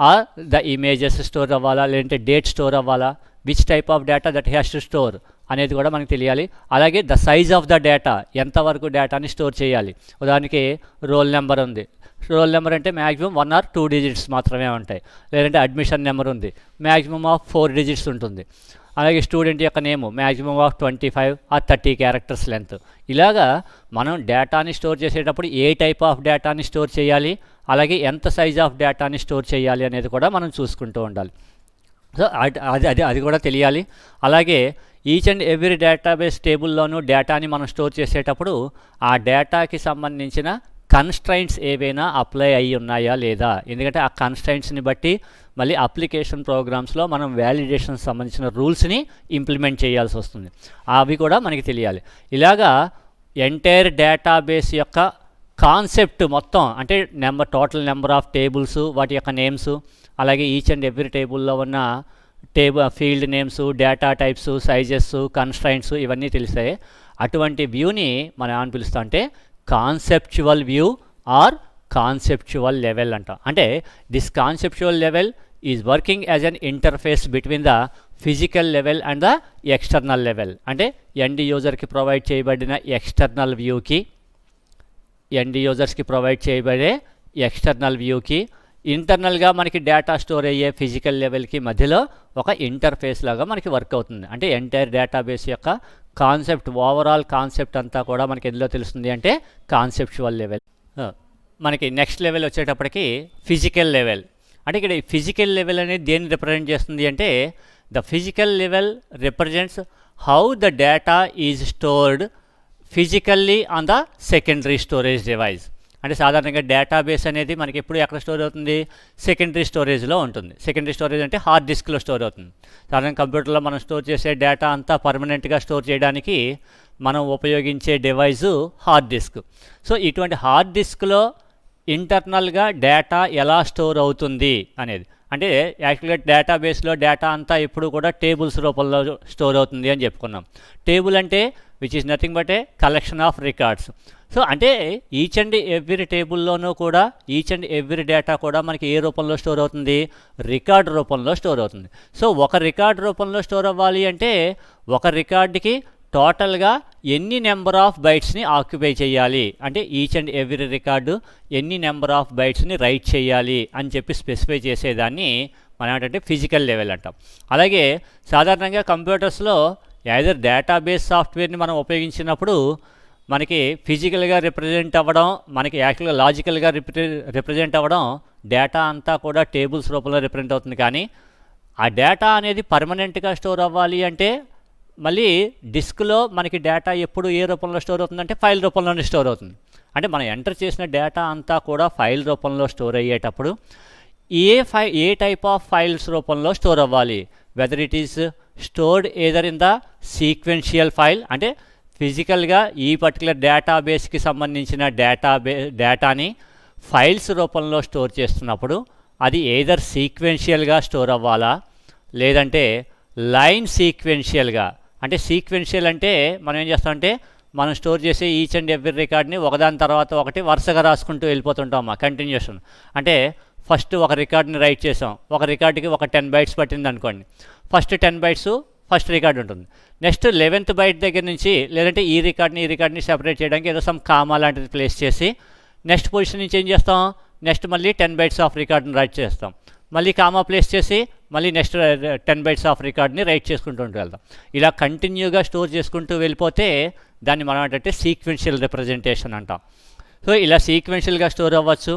or the images store అవ్వాలా, లేదంటే డేట్ స్టోర్ అవ్వాలా, which type of data that has to store అనేది కూడా మనకు తెలియాలి. అలాగే the size of the data, ఎంతవరకు డేటాని స్టోర్ చేయాలి. ఉదాహరణకి రోల్ నెంబర్ ఉంది, రోల్ నెంబర్ అంటే మ్యాక్సిమం 1 or 2 digits మాత్రమే ఉంటాయి. లేదంటే అడ్మిషన్ నెంబర్ ఉంది, మ్యాక్సిమం ఆఫ్ 4 digits ఉంటుంది. అలాగే స్టూడెంట్ యొక్క name maximum of 25 or 30 characters length. ఇలాగా మనం డేటాని స్టోర్ చేసేటప్పుడు ఏ టైప్ ఆఫ్ డేటాని స్టోర్ చేయాలి, అలాగే ఎంత సైజ్ ఆఫ్ డేటాని స్టోర్ చేయాలి అనేది కూడా మనం చూసుకుంటూ ఉండాలి. సో అది కూడా తెలియాలి. అలాగే ఈచ్ అండ్ ఎవ్రీ డేటాబేస్ టేబుల్లోనూ డేటాని మనం స్టోర్ చేసేటప్పుడు ఆ డేటాకి సంబంధించిన కన్స్ట్రైంట్స్ ఏవైనా అప్లై అయ్యి ఉన్నాయా లేదా, ఎందుకంటే ఆ కన్స్ట్రైంట్స్ని బట్టి మళ్ళీ అప్లికేషన్ ప్రోగ్రామ్స్లో మనం వ్యాలిడేషన్ సంబంధించిన రూల్స్ని ఇంప్లిమెంట్ చేయాల్సి వస్తుంది. అవి కూడా మనకి తెలియాలి. ఇలాగా ఎంటైర్ డేటాబేస్ యొక్క కాన్సెప్ట్ మొత్తం, అంటే టోటల్ నెంబర్ ఆఫ్ టేబుల్స్, వాటి యొక్క నేమ్స్, అలాగే ఈచ్ అండ్ ఎవ్రీ టేబుల్లో ఉన్న field names, data types, sizes, constraints ఇవన్నీ తెలిసాయి. అటువంటి వ్యూని మనం ఏమని పిలుస్తాం అంటే conceptual view or conceptual level అంట. అంటే this conceptual level is working as an interface between the physical level and the external level. అంటే ఎండ్ యూజర్కి ప్రొవైడ్ చేయబడిన ఎక్స్టర్నల్ వ్యూకి, ఎండ్ యూజర్స్కి ప్రొవైడ్ చేయబడే ఎక్స్టర్నల్ వ్యూకి, ఇంటర్నల్గా మనకి డేటా స్టోర్ అయ్యే ఫిజికల్ లెవెల్కి మధ్యలో ఒక ఇంటర్ఫేస్ లాగా మనకి వర్క్ అవుతుంది. అంటే ఎంటైర్ డేటాబేస్ యొక్క కాన్సెప్ట్, ఓవరాల్ కాన్సెప్ట్ అంతా కూడా మనకి ఎందులో తెలుస్తుంది అంటే కాన్సెప్చువల్ లెవెల్. మనకి నెక్స్ట్ లెవెల్ వచ్చేటప్పటికి ఫిజికల్ లెవెల్. అంటే ఇక్కడ ఫిజికల్ లెవెల్ అనేది దేన్ని రిప్రజెంట్ చేస్తుంది అంటే the physical level represents how the data is stored physically on the secondary storage device. అంటే సాధారణంగా డేటాబేస్ అనేది మనకి ఎప్పుడు ఎక్కడ స్టోర్ అవుతుంది, సెకండరీ స్టోరేజ్లో ఉంటుంది. సెకండరీ స్టోరేజ్ అంటే హార్డ్ డిస్క్లో స్టోర్ అవుతుంది. సాధారణంగా కంప్యూటర్లో మనం స్టోర్ చేసే డేటా అంతా పర్మనెంట్గా స్టోర్ చేయడానికి మనం ఉపయోగించే డివైజు హార్డ్ డిస్క్. సో ఇటువంటి హార్డ్ డిస్క్లో ఇంటర్నల్గా డేటా ఎలా స్టోర్ అవుతుంది అనేది, అంటే యాక్చువల్గా డేటాబేస్లో డేటా అంతా ఎప్పుడు కూడా టేబుల్స్ రూపంలో స్టోర్ అవుతుంది అని చెప్పుకున్నాం. టేబుల్ అంటే which is nothing but a collection of records. So అంటే ఈచ్ అండ్ ఎవ్రీ టేబుల్లోనూ కూడా ఈచ్ అండ్ ఎవ్రీ డేటా కూడా మనకి ఏ రూపంలో స్టోర్ అవుతుంది, రికార్డ్ రూపంలో స్టోర్ అవుతుంది. సో ఒక రికార్డ్ రూపంలో స్టోర్ అవ్వాలి అంటే ఒక రికార్డుకి టోటల్గా ఎన్ని నెంబర్ ఆఫ్ బైట్స్ని ఆక్యుపై చేయాలి, అంటే ఈచ్ అండ్ ఎవ్రీ రికార్డు ఎన్ని నెంబర్ ఆఫ్ బైట్స్ని రైట్ చేయాలి అని చెప్పి స్పెసిఫై చేసేదాన్ని మనం ఏంటంటే ఫిజికల్ లెవెల్ అంటాం. అలాగే సాధారణంగా కంప్యూటర్స్లో ఏదర్ డేటాబేస్ సాఫ్ట్వేర్ని మనం ఉపయోగించినప్పుడు మనకి ఫిజికల్గా రిప్రజెంట్ అవ్వడం, మనకి యాక్చువల్గా లాజికల్గా రిప్రజెంట్ అవ్వడం, డేటా అంతా కూడా టేబుల్స్ రూపంలో రిప్రజెంట్ అవుతుంది. కానీ ఆ డేటా అనేది పర్మనెంట్గా స్టోర్ అవ్వాలి అంటే మళ్ళీ డిస్క్లో మనకి డేటా ఎప్పుడు ఏ రూపంలో స్టోర్ అవుతుందంటే ఫైల్ రూపంలోనే స్టోర్ అవుతుంది. అంటే మనం ఎంటర్ చేసిన డేటా అంతా కూడా ఫైల్ రూపంలో స్టోర్ అయ్యేటప్పుడు ఏ టైప్ ఆఫ్ ఫైల్స్ రూపంలో స్టోర్ అవ్వాలి, whether it is stored either in the sequential file, అంటే ఫిజికల్గా ఈ పర్టికులర్ డేటాబేస్కి సంబంధించిన డేటాని ఫైల్స్ రూపంలో స్టోర్ చేస్తున్నప్పుడు అది ఏదర్ సీక్వెన్షియల్గా స్టోర్ అవ్వాలా, లేదంటే లైన్ సీక్వెన్షియల్గా. అంటే సీక్వెన్షియల్ అంటే మనం ఏం చేస్తామంటే మనం స్టోర్ చేసే ఈచ్ అండ్ ఎవ్రీ రికార్డ్ని ఒకదాని తర్వాత ఒకటి వరుసగా రాసుకుంటూ వెళ్ళిపోతుంటామా, కంటిన్యూషన్. అంటే ఫస్ట్ ఒక రికార్డ్ని రైట్ చేసాం, ఒక రికార్డుకి ఒక 10 bytes పట్టింది అనుకోండి, ఫస్ట్ 10 bytes ఫస్ట్ రికార్డు ఉంటుంది. నెక్స్ట్ 11th బైట్ దగ్గర నుంచి లేదంటే ఈ రికార్డ్ని సెపరేట్ చేయడానికి ఏదో సమ్ కామా లాంటిది ప్లేస్ చేసి నెక్స్ట్ పొజిషన్ నుంచి ఏం చేస్తాం, నెక్స్ట్ మళ్ళీ 10 బైట్స్ ఆఫ్ రికార్డ్ని రైట్ చేస్తాం, మళ్ళీ కామా ప్లేస్ చేసి మళ్ళీ నెక్స్ట్ 10 బైట్స్ ఆఫ్ రికార్డ్ని రైట్ చేసుకుంటూ వెళ్తాం. ఇలా కంటిన్యూగా స్టోర్ చేసుకుంటూ వెళ్ళిపోతే దాన్ని మనం ఏంటంటే సీక్వెన్షియల్ రిప్రజెంటేషన్ అంటాం. సో ఇలా సీక్వెన్షియల్గా స్టోర్ అవ్వచ్చు,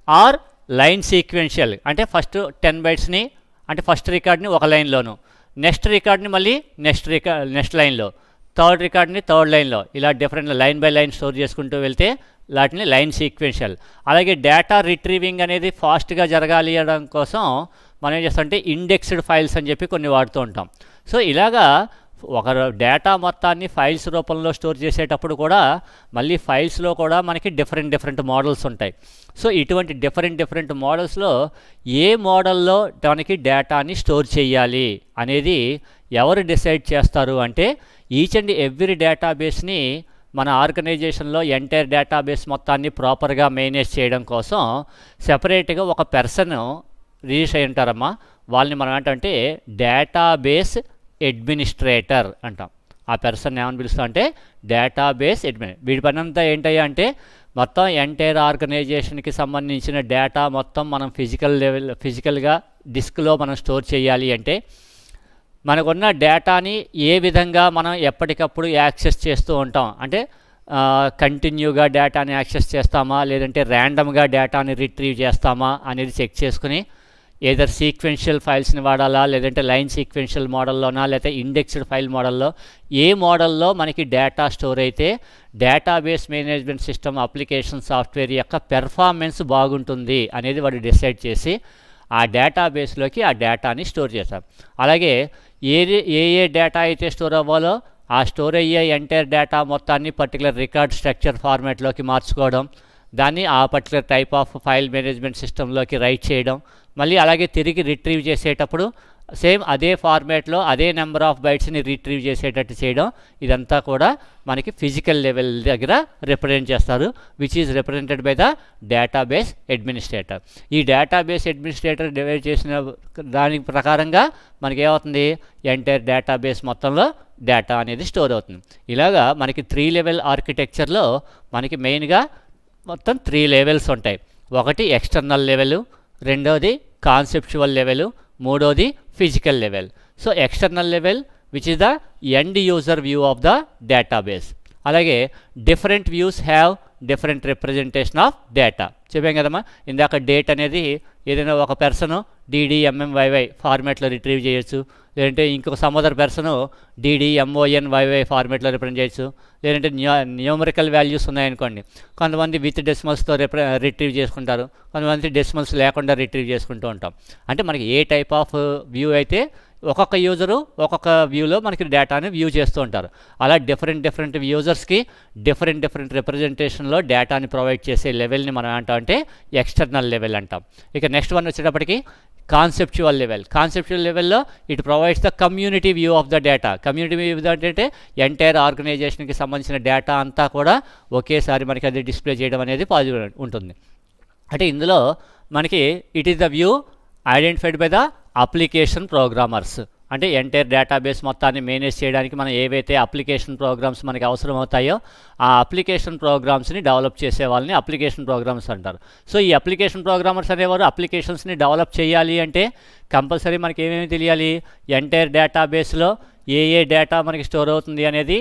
ఆర్ లైన్ సీక్వెన్షియల్ అంటే ఫస్ట్ 10 బైట్స్ని అంటే ఫస్ట్ రికార్డ్ని ఒక లైన్లోను, నెక్స్ట్ రికార్డ్ని మళ్ళీ నెక్స్ట్ లైన్లో, థర్డ్ రికార్డ్ని థర్డ్ లైన్లో, ఇలా different line by line store చేసుకుంటూ వెళ్తే వాటిని లైన్ సీక్వెన్షియల్. అలాగే డేటా రిట్రీవింగ్ అనేది ఫాస్ట్గా జరగాలి అనడం కోసం మనం ఏం చేస్తామంటే ఇండెక్స్డ్ ఫైల్స్ అని చెప్పి కొన్ని వాడుతూ ఉంటాం. సో ఇలాగా ఒక డేటా మొత్తాన్ని ఫైల్స్ రూపంలో స్టోర్ చేసేటప్పుడు కూడా మళ్ళీ ఫైల్స్లో కూడా మనకి డిఫరెంట్ మోడల్స్ ఉంటాయి. సో ఇటువంటి డిఫరెంట్ మోడల్స్లో ఏ మోడల్లో మనకి డేటాని స్టోర్ చేయాలి అనేది ఎవరు డిసైడ్ చేస్తారు అంటే ఈచ్ అండ్ ఎవ్రీ డేటాబేస్ని మన ఆర్గనైజేషన్లో ఎంటైర్ డేటాబేస్ మొత్తాన్ని ప్రాపర్గా మేనేజ్ చేయడం కోసం సెపరేట్గా ఒక పర్సన్ రిజిస్టర్ అయి ఉంటారమ్మా. వాళ్ళని మనం ఏంటంటే డేటాబేస్ అడ్మినిస్ట్రేటర్ అంటాం. ఆ పర్సన్ ఏమని పిలుస్తాం అంటే డేటాబేస్ వీడి పని అంతా ఏంటయ్యా అంటే మొత్తం ఎంటైర్ ఆర్గనైజేషన్కి సంబంధించిన డేటా మొత్తం మనం ఫిజికల్గా డిస్క్లో మనం స్టోర్ చేయాలి అంటే మనకున్న డేటాని ఏ విధంగా మనం ఎప్పటికప్పుడు యాక్సెస్ చేస్తూ ఉంటాం అంటే కంటిన్యూగా డేటాని యాక్సెస్ చేస్తామా లేదంటే ర్యాండమ్గా డేటాని రిట్రీవ్ చేస్తామా అనేది చెక్ చేసుకుని ఏదర్ సీక్వెన్షియల్ ఫైల్స్ని వాడాలా లేదంటే లైన్ సీక్వెన్షియల్ మోడల్లోనా లేకపోతే ఇండెక్స్డ్ ఫైల్ మోడల్లో ఏ మోడల్లో మనకి డేటా స్టోర్ అయితే database management system application software యొక్క పెర్ఫార్మెన్స్ బాగుంటుంది అనేది వాడు డిసైడ్ చేసి ఆ డేటాబేస్లోకి ఆ డేటాని స్టోర్ చేస్తాం. అలాగే ఏ డేటా అయితే స్టోర్ అవ్వాలో ఆ స్టోర్ అయ్యే ఎంటైర్ డేటా మొత్తాన్ని పర్టికులర్ రికార్డ్ స్ట్రక్చర్ ఫార్మాట్లోకి మార్చుకోవడం, దాన్ని ఆ particular type of file management సిస్టంలోకి రైట్ చేయడం, మళ్ళీ అలాగే తిరిగి రిట్రీవ్ చేసేటప్పుడు సేమ్ అదే ఫార్మాట్లో అదే నెంబర్ ఆఫ్ బైట్స్ని రిట్రీవ్ చేసేటట్టు చేయడం, ఇదంతా కూడా మనకి ఫిజికల్ లెవెల్ దగ్గర రిప్రజెంట్ చేస్తారు, which is represented by the database administrator. ఈ డేటాబేస్ అడ్మినిస్ట్రేటర్ డివైడ్ చేసిన దాని ప్రకారంగా మనకి ఏమవుతుంది ఎంటైర్ డేటాబేస్ మొత్తంలో డేటా అనేది స్టోర్ అవుతుంది. ఇలాగా మనకి 3 లెవెల్ ఆర్కిటెక్చర్లో మనకి మెయిన్గా మొత్తం 3 లెవెల్స్ ఉంటాయి. ఒకటి ఎక్స్టర్నల్ లెవెల్, రెండోది కాన్సెప్చువల్ లెవెల్, మూడోది physical level. So external level which is the end user view of the database. అలాగే different views have different representation of data. చెప్పాం కదమ్మా ఇందాక డేట్ అనేది ఏదైనా ఒక పర్సను DDMMYY ఫార్మాట్లో రిట్రీవ్ చేయొచ్చు, లేదంటే ఇంకొక సమ్ పర్సను DDMONYY ఫార్మాట్లో రిప్రజెంట్ చేయొచ్చు, లేదంటే న్యూమరికల్ వాల్యూస్ ఉన్నాయనుకోండి కొంతమంది విత్ డెసిమల్స్తో రిట్రీవ్ చేసుకుంటారు, కొంతమంది డెసిమల్స్ లేకుండా రిట్రీవ్ చేసుకుంటూ ఉంటాం. అంటే మనకి ఏ టైప్ ఆఫ్ వ్యూ అయితే ఒక్కొక్క యూజరు ఒక్కొక్క వ్యూలో మనకి డేటాని వ్యూ చేస్తూ ఉంటారు. అలా డిఫరెంట్ యూజర్స్కి డిఫరెంట్ రిప్రజెంటేషన్లో డేటాని ప్రొవైడ్ చేసే లెవెల్ని మనం అంటాం అంటే ఎక్స్టర్నల్ లెవెల్ అంటాం. ఇక నెక్స్ట్ వన్ వచ్చేటప్పటికి కాన్సెప్చువల్ లెవెల్. కాన్సెప్చువల్ లెవెల్లో it provides the community view of the data. Community view అంటే ఎంటైర్ ఆర్గనైజేషన్కి సంబంధించిన డేటా అంతా కూడా ఒకేసారి మనకి అది డిస్ప్లే చేయడం అనేది పాజిబుల్ ఉంటుంది. అంటే ఇందులో మనకి it is the view identified by the application programmers. అంటే ఎంటైర్ డేటాబేస్ మొత్తాన్ని మేనేజ్ చేయడానికి మనం ఏవైతే అప్లికేషన్ ప్రోగ్రామ్స్ మనకి అవసరం అవుతాయో ఆ అప్లికేషన్ ప్రోగ్రామ్స్ని డెవలప్ చేసే వాళ్ళని అప్లికేషన్ ప్రోగ్రామ్స్ అంటారు. సో ఈ అప్లికేషన్ ప్రోగ్రామర్స్ అనేవారు అప్లికేషన్స్ని డెవలప్ చేయాలి అంటే కంపల్సరీ మనకి ఏమేమి తెలియాలి, ఎంటైర్ డేటాబేస్లో ఏ డేటా మనకి స్టోర్ అవుతుంది అనేది,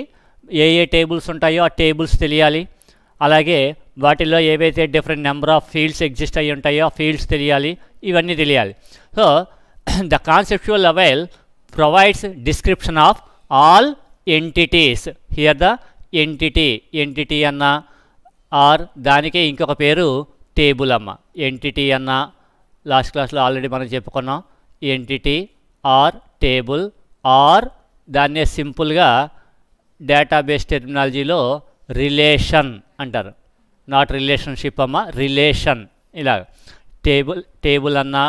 ఏ టేబుల్స్ ఉంటాయో ఆ టేబుల్స్ తెలియాలి, అలాగే వాటిల్లో ఏవైతే different number of fields exist అయ్యి ఉంటాయో ఆ ఫీల్డ్స్ తెలియాలి, ఇవన్నీ తెలియాలి. So the conceptual level provides description of all entities. Here the entity అన్న ఆర్ దానికే ఇంకొక పేరు టేబుల్ అమ్మ. ఎంటిటీ అన్న లాస్ట్ క్లాస్లో ఆల్రెడీ మనం చెప్పుకున్నాం. ఎంటిటీ ఆర్ టేబుల్ ఆర్ దాన్నే సింపుల్గా డేటాబేస్ టెర్మినాలజీలో రిలేషన్ అంటారు. నాట్ రిలేషన్షిప్ అమ్మ, రిలేషన్. ఇలా టేబుల్ అన్నా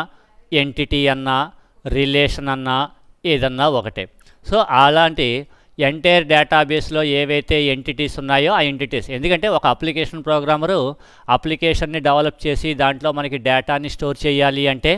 ఎంటిటీ అన్నా రిలేషన్ అన్నా ఏదన్నా ఒకటే. సో అలాంటి ఎంటైర్ డేటాబేస్లో ఏవైతే ఎంటిటీస్ ఉన్నాయో ఆ ఎంటిటీస్, ఎందుకంటే ఒక అప్లికేషన్ ప్రోగ్రామరు అప్లికేషన్ని డెవలప్ చేసి దాంట్లో మనకి డేటాని స్టోర్ చేయాలి అంటే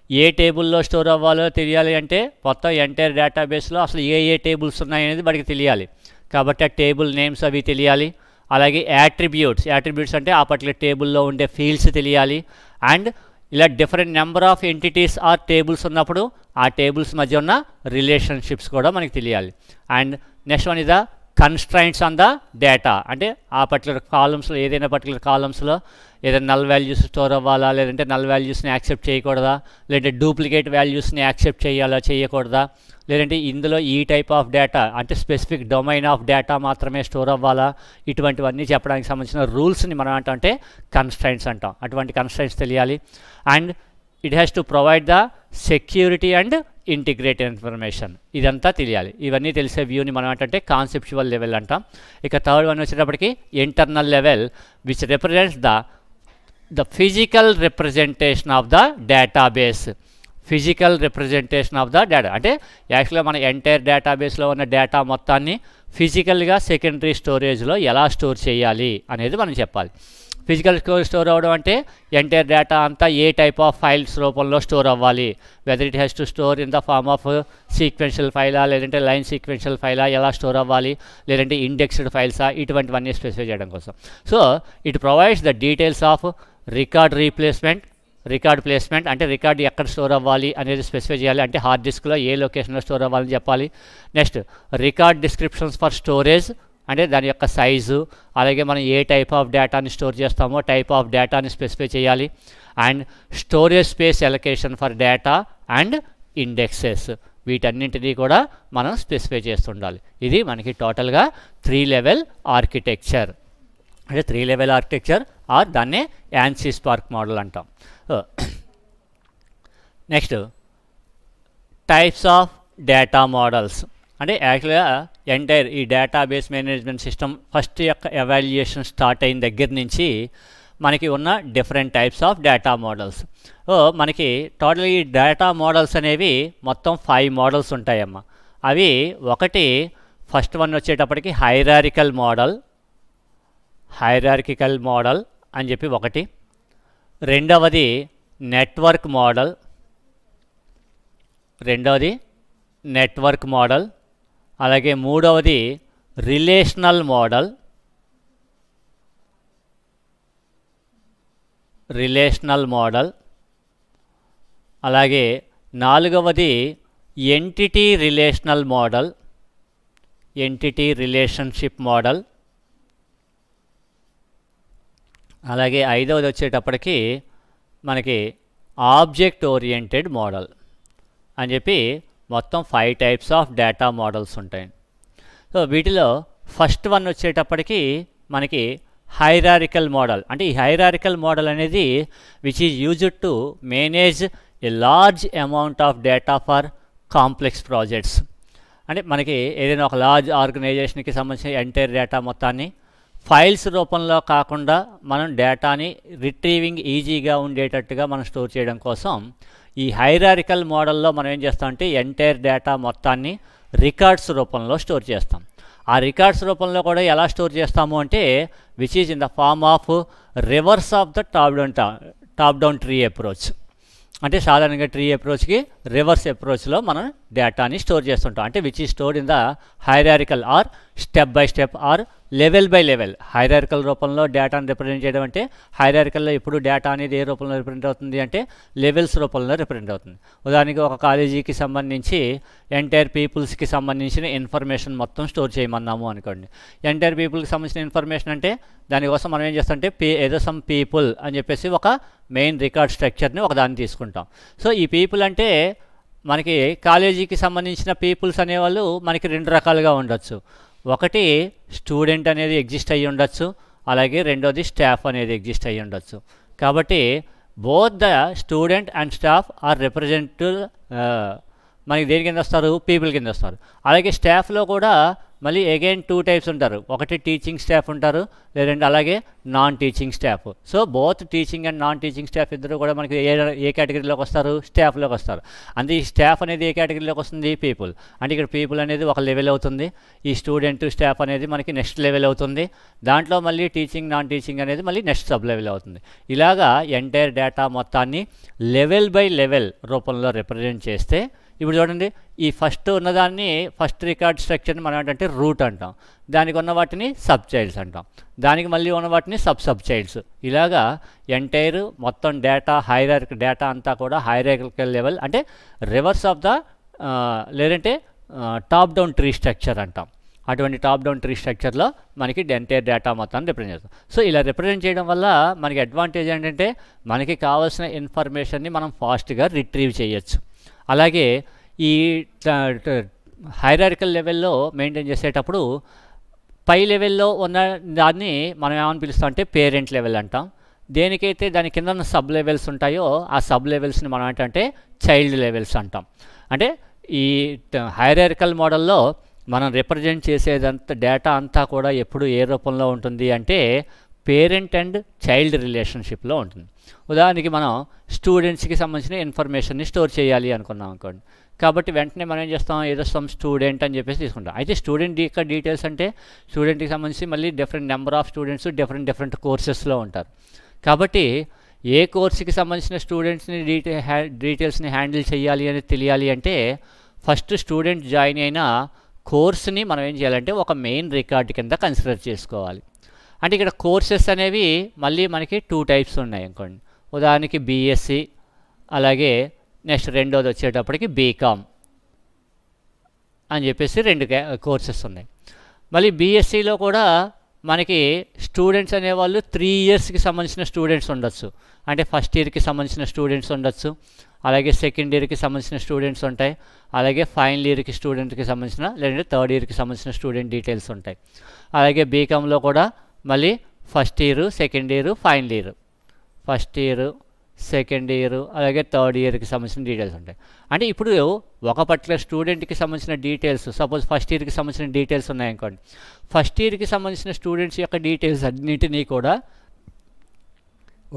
ఏ టేబుల్లో స్టోర్ అవ్వాలో తెలియాలి అంటే మొత్తం ఎంటైర్ డేటాబేస్లో అసలు ఏ టేబుల్స్ ఉన్నాయనేది వాడికి తెలియాలి. కాబట్టి ఆ టేబుల్ నేమ్స్ అవి తెలియాలి. అలాగే యాట్రిబ్యూట్స్ అంటే ఆ పర్టికులర్ టేబుల్లో ఉండే ఫీల్డ్స్ తెలియాలి. అండ్ ఇలా different number of entities or tables ఉన్నప్పుడు ఆ టేబుల్స్ మధ్య ఉన్న రిలేషన్షిప్స్ కూడా మనకి తెలియాలి. And next one is the constraints on the data, అంటే ఆ పర్టికులర్ కాలమ్స్లో ఏదైనా పర్టికులర్ కాలమ్స్లో ఏదైనా నల్ వాల్యూస్ స్టోర్ అవ్వాలా, లేదంటే నల్ వాల్యూస్ని యాక్సెప్ట్ చేయకూడదా, లేదంటే డూప్లికేట్ వాల్యూస్ని యాక్సెప్ట్ చేయాలా చేయకూడదా, లేదంటే ఇందులో ఈ టైప్ ఆఫ్ డేటా అంటే స్పెసిఫిక్ డొమైన్ ఆఫ్ డేటా మాత్రమే స్టోర్ అవ్వాలా, ఇటువంటివన్నీ చెప్పడానికి సంబంధించిన రూల్స్ని మనం అంటే కన్స్ట్రైంట్స్ అంటాం. అటువంటి కన్స్ట్రైంట్స్ తెలియాలి. And it has to provide the security and integrated information, ఇదంతా తెలియాలి. ఇవన్నీ తెలిసే వ్యూని మనం అంటే కాన్సెప్చువల్ లెవెల్ అంటాం. ఇక థర్డ్ వన్ వచ్చేటప్పటికి internal level which represents the physical representation of the database. Physical representation of the data అంటే యాక్చువల్గా మన ఎంటైర్ డేటాబేస్లో ఉన్న డేటా మొత్తాన్ని ఫిజికల్గా సెకండరీ స్టోరేజ్లో ఎలా స్టోర్ చేయాలి అనేది మనం చెప్పాలి. ఫిజికల్ స్టోర్ అవ్వడం అంటే ఎంటైర్ డేటా అంతా ఏ టైప్ ఆఫ్ ఫైల్స్ రూపంలో స్టోర్ అవ్వాలి, whether it has to store in the form of sequential ఫైలా, లేదంటే లైన్ సీక్వెన్షియల్ ఫైలా, ఎలా స్టోర్ అవ్వాలి, లేదంటే ఇండెక్స్డ్ ఫైల్సా, ఇటువంటివన్నీ స్పెసిఫై చేయడం కోసం. So it provides the details of record placement అంటే రికార్డ్ ఎక్కడ స్టోర్ అవ్వాలి అనేది స్పెసిఫై చేయాలి, అంటే హార్డ్ డిస్క్లో ఏ లొకేషన్లో స్టోర్ అవ్వాలని చెప్పాలి. Next record descriptions for storage అంటే దాని యొక్క సైజు, అలాగే మనం ఏ టైప్ ఆఫ్ డేటాని స్టోర్ చేస్తామో టైప్ ఆఫ్ డేటాని స్పెసిఫై చేయాలి. And storage space allocation for data and indexes, వీటన్నింటినీ కూడా మనం స్పెసిఫై చేస్తుండాలి. ఇది మనకి టోటల్గా 3 లెవెల్ ఆర్కిటెక్చర్. అంటే 3 లెవెల్ ఆర్కిటెక్చర్ ఆర్ దాన్నే యాన్సీ స్పార్క్ మోడల్ అంటాం. Next types of data models. అంటే యాక్చువల్గా ఎంటైర్ ఈ డేటాబేస్ మేనేజ్మెంట్ సిస్టమ్ ఫస్ట్ యొక్క ఎవాల్యుయేషన్ స్టార్ట్ అయిన దగ్గర నుంచి మనకి ఉన్న different types of data models. మనకి టోటల్ ఈ డేటా మోడల్స్ అనేవి మొత్తం 5 మోడల్స్ ఉంటాయమ్మా. అవి ఒకటి ఫస్ట్ వన్ వచ్చేటప్పటికి హైరారికల్ మోడల్ అని చెప్పి ఒకటి, రెండవది నెట్వర్క్ మోడల్, అలాగే మూడవది రిలేషనల్ మోడల్, అలాగే నాలుగవది ఎంటిటీ రిలేషన్షిప్ మోడల్, అలాగే ఐదవది వచ్చేటప్పటికి మనకి ఆబ్జెక్ట్ ఓరియంటెడ్ మోడల్ అని చెప్పి మొత్తం 5 టైప్స్ ఆఫ్ డేటా మోడల్స్ ఉంటాయి. సో వీటిలో ఫస్ట్ వన్ వచ్చేటప్పటికి మనకి హైరారికల్ మోడల్. అంటే ఈ హైరారికల్ మోడల్ అనేది which is used to manage a large amount of data for complex projects. అంటే మనకి ఏదైనా ఒక లార్జ్ ఆర్గనైజేషన్కి సంబంధించిన ఎంటైర్ డేటా మొత్తాన్ని ఫైల్స్ రూపంలో కాకుండా మనం డేటాని రిట్రీవింగ్ ఈజీగా ఉండేటట్టుగా మనం స్టోర్ చేయడం కోసం ఈ హైరారికల్ మోడల్లో మనం ఏం చేస్తామంటే ఎంటైర్ డేటా మొత్తాన్ని రికార్డ్స్ రూపంలో స్టోర్ చేస్తాం. ఆ రికార్డ్స్ రూపంలో కూడా ఎలా స్టోర్ చేస్తాము అంటే which is in the form of reverse of the top down tree approach. అంటే సాధారణంగా ట్రీ అప్రోచ్కి రివర్స్ అప్రోచ్లో మనం డేటాని స్టోర్ చేస్తుంటాం. అంటే which is stored in the hierarchical or step by step or level by level. Hierarchical రూపంలో డేటాను represent చేయడం అంటే హైరారికల్లో ఎప్పుడు డేటా అనేది ఏ రూపంలో రిప్రజెంట్ అవుతుంది అంటే లెవెల్స్ రూపంలో రిప్రజెంట్ అవుతుంది. ఉదాహరణకి ఒక కాలేజీకి సంబంధించి ఎంటైర్ పీపుల్స్కి సంబంధించిన ఇన్ఫర్మేషన్ మొత్తం స్టోర్ చేయమన్నాము అనుకోండి. ఎంటైర్ పీపుల్కి సంబంధించిన ఇన్ఫర్మేషన్ అంటే దానికోసం మనం ఏం చేస్తామంటే ఏదో సమ్ పీపుల్ అని చెప్పేసి ఒక మెయిన్ రికార్డ్ స్ట్రక్చర్ని ఒకదాన్ని తీసుకుంటాం. సో ఈ పీపుల్ అంటే మనకి కాలేజీకి సంబంధించిన పీపుల్స్ అనేవాళ్ళు మనకి 2 రకాలుగా ఉండొచ్చు. ఒకటి స్టూడెంట్ అనేది ఎగ్జిస్ట్ అయ్యి ఉండొచ్చు, అలాగే రెండోది స్టాఫ్ అనేది ఎగ్జిస్ట్ అయ్యి ఉండొచ్చు. కాబట్టి both the student and staff are represent మనకి దేని కింద వస్తారు, పీపుల్ కింద వస్తారు. అలాగే స్టాఫ్లో కూడా మళ్ళీ అగైన్ 2 టైప్స్ ఉంటారు. ఒకటి టీచింగ్ స్టాఫ్ ఉంటారు, లేదంటే అలాగే non teaching staff. So both teaching and non teaching staff ఇద్దరు కూడా మనకి ఏ కేటగిరీలోకి వస్తారు? స్టాఫ్లోకి వస్తారు. అంటే ఈ స్టాఫ్ అనేది ఏ కేటగిరీలోకి వస్తుంది? పీపుల్. అంటే ఇక్కడ పీపుల్ అనేది ఒక లెవెల్ అవుతుంది, ఈ స్టూడెంట్ స్టాఫ్ అనేది మనకి నెక్స్ట్ లెవెల్ అవుతుంది. దాంట్లో మళ్ళీ టీచింగ్ నాన్ టీచింగ్ అనేది మళ్ళీ నెక్స్ట్ సబ్ లెవెల్ అవుతుంది. ఇలాగా ఎంటైర్ డేటా మొత్తాన్ని లెవెల్ బై లెవెల్ రూపంలో రిప్రజెంట్ చేస్తే, ఇప్పుడు చూడండి, ఈ ఫస్ట్ ఉన్నదాన్ని ఫస్ట్ రికార్డ్ స్ట్రక్చర్ని మనం ఏంటంటే రూట్ అంటాం, దానికి ఉన్న వాటిని సబ్ చైల్డ్స్ అంటాం, దానికి మళ్ళీ ఉన్న వాటిని సబ్ చైల్డ్స్. ఇలాగా ఎంటైర్ మొత్తం డేటా డేటా అంతా కూడా హైరార్కికల్ లెవెల్, అంటే రివర్స్ ఆఫ్ ద లేదంటే టాప్ డౌన్ ట్రీ స్ట్రక్చర్ అంటాం. అటువంటి టాప్ డౌన్ ట్రీ స్ట్రక్చర్లో మనకి ఎంటైర్ డేటా మొత్తాన్ని రిప్రజెంట్ చేస్తాం. సో ఇలా రిప్రజెంట్ చేయడం వల్ల మనకి అడ్వాంటేజ్ ఏంటంటే మనకి కావాల్సిన ఇన్ఫర్మేషన్ని మనం ఫాస్ట్గా రిట్రీవ్ చేయొచ్చు. అలాగే ఈ హైరార్కికల్ లెవెల్లో మెయింటైన్ చేసేటప్పుడు పై లెవెల్లో ఉన్న దాన్ని మనం ఏమని పిలుస్తాం అంటే పేరెంట్ లెవెల్ అంటాం. దేనికైతే దాని కింద ఉన్న సబ్ లెవెల్స్ ఉంటాయో ఆ సబ్ లెవెల్స్ని మనం ఏంటంటే చైల్డ్ లెవెల్స్ అంటాం. అంటే ఈ హైరార్కికల్ మోడల్లో మనం రిప్రజెంట్ చేసేదంతా డేటా అంతా కూడా ఎప్పుడు ఏ రూపంలో ఉంటుంది అంటే పేరెంట్ అండ్ చైల్డ్ రిలేషన్షిప్లో ఉంటుంది. ఉదాహరణకి మనం స్టూడెంట్స్కి సంబంధించిన ఇన్ఫర్మేషన్ని స్టోర్ చేయాలి అనుకున్నాం అనుకోండి, కాబట్టి వెంటనే మనం ఏం చేస్తాం, ఏదో సమ్ స్టూడెంట్ అని చెప్పేసి తీసుకుంటాం. అయితే స్టూడెంట్ యొక్క డీటెయిల్స్ అంటే స్టూడెంట్కి సంబంధించి మళ్ళీ different number of students different కోర్సెస్లో ఉంటారు. కాబట్టి ఏ కోర్సుకి సంబంధించిన స్టూడెంట్స్ని డీటెయిల్స్ని హ్యాండిల్ చేయాలి అని తెలియాలి అంటే ఫస్ట్ స్టూడెంట్ జాయిన్ అయిన కోర్స్ని మనం ఏం చేయాలంటే ఒక మెయిన్ రికార్డ్ కింద కన్సిడర్ చేసుకోవాలి. అంటే ఇక్కడ కోర్సెస్ అనేవి మళ్ళీ మనకి 2 టైప్స్ ఉన్నాయి అనుకోండి. ఉదాహరణకి బీఎస్సీ, అలాగే నెక్స్ట్ రెండోది వచ్చేటప్పటికి బీకామ్ అని చెప్పేసి 2 కోర్సెస్ ఉన్నాయి. మళ్ళీ బీఎస్సీలో కూడా మనకి స్టూడెంట్స్ అనేవాళ్ళు 3 ఇయర్స్కి సంబంధించిన స్టూడెంట్స్ ఉండొచ్చు. అంటే ఫస్ట్ ఇయర్కి సంబంధించిన స్టూడెంట్స్ ఉండొచ్చు, అలాగే సెకండ్ ఇయర్కి సంబంధించిన స్టూడెంట్స్ ఉంటాయి, అలాగే ఫైనల్ ఇయర్కి స్టూడెంట్కి సంబంధించిన లేదంటే థర్డ్ ఇయర్కి సంబంధించిన స్టూడెంట్ డీటెయిల్స్ ఉంటాయి. అలాగే బీకామ్లో కూడా మళ్ళీ first year, second year, final year, first year, second year, అలాగే థర్డ్ ఇయర్కి సంబంధించిన డీటెయిల్స్ ఉంటాయి. అంటే ఇప్పుడు ఒక పర్టికులర్ స్టూడెంట్కి సంబంధించిన డీటెయిల్స్, సపోజ్ ఫస్ట్ ఇయర్కి సంబంధించిన డీటెయిల్స్ ఉన్నాయనుకోండి, ఫస్ట్ ఇయర్కి సంబంధించిన స్టూడెంట్స్ యొక్క డీటెయిల్స్ అన్నింటినీ కూడా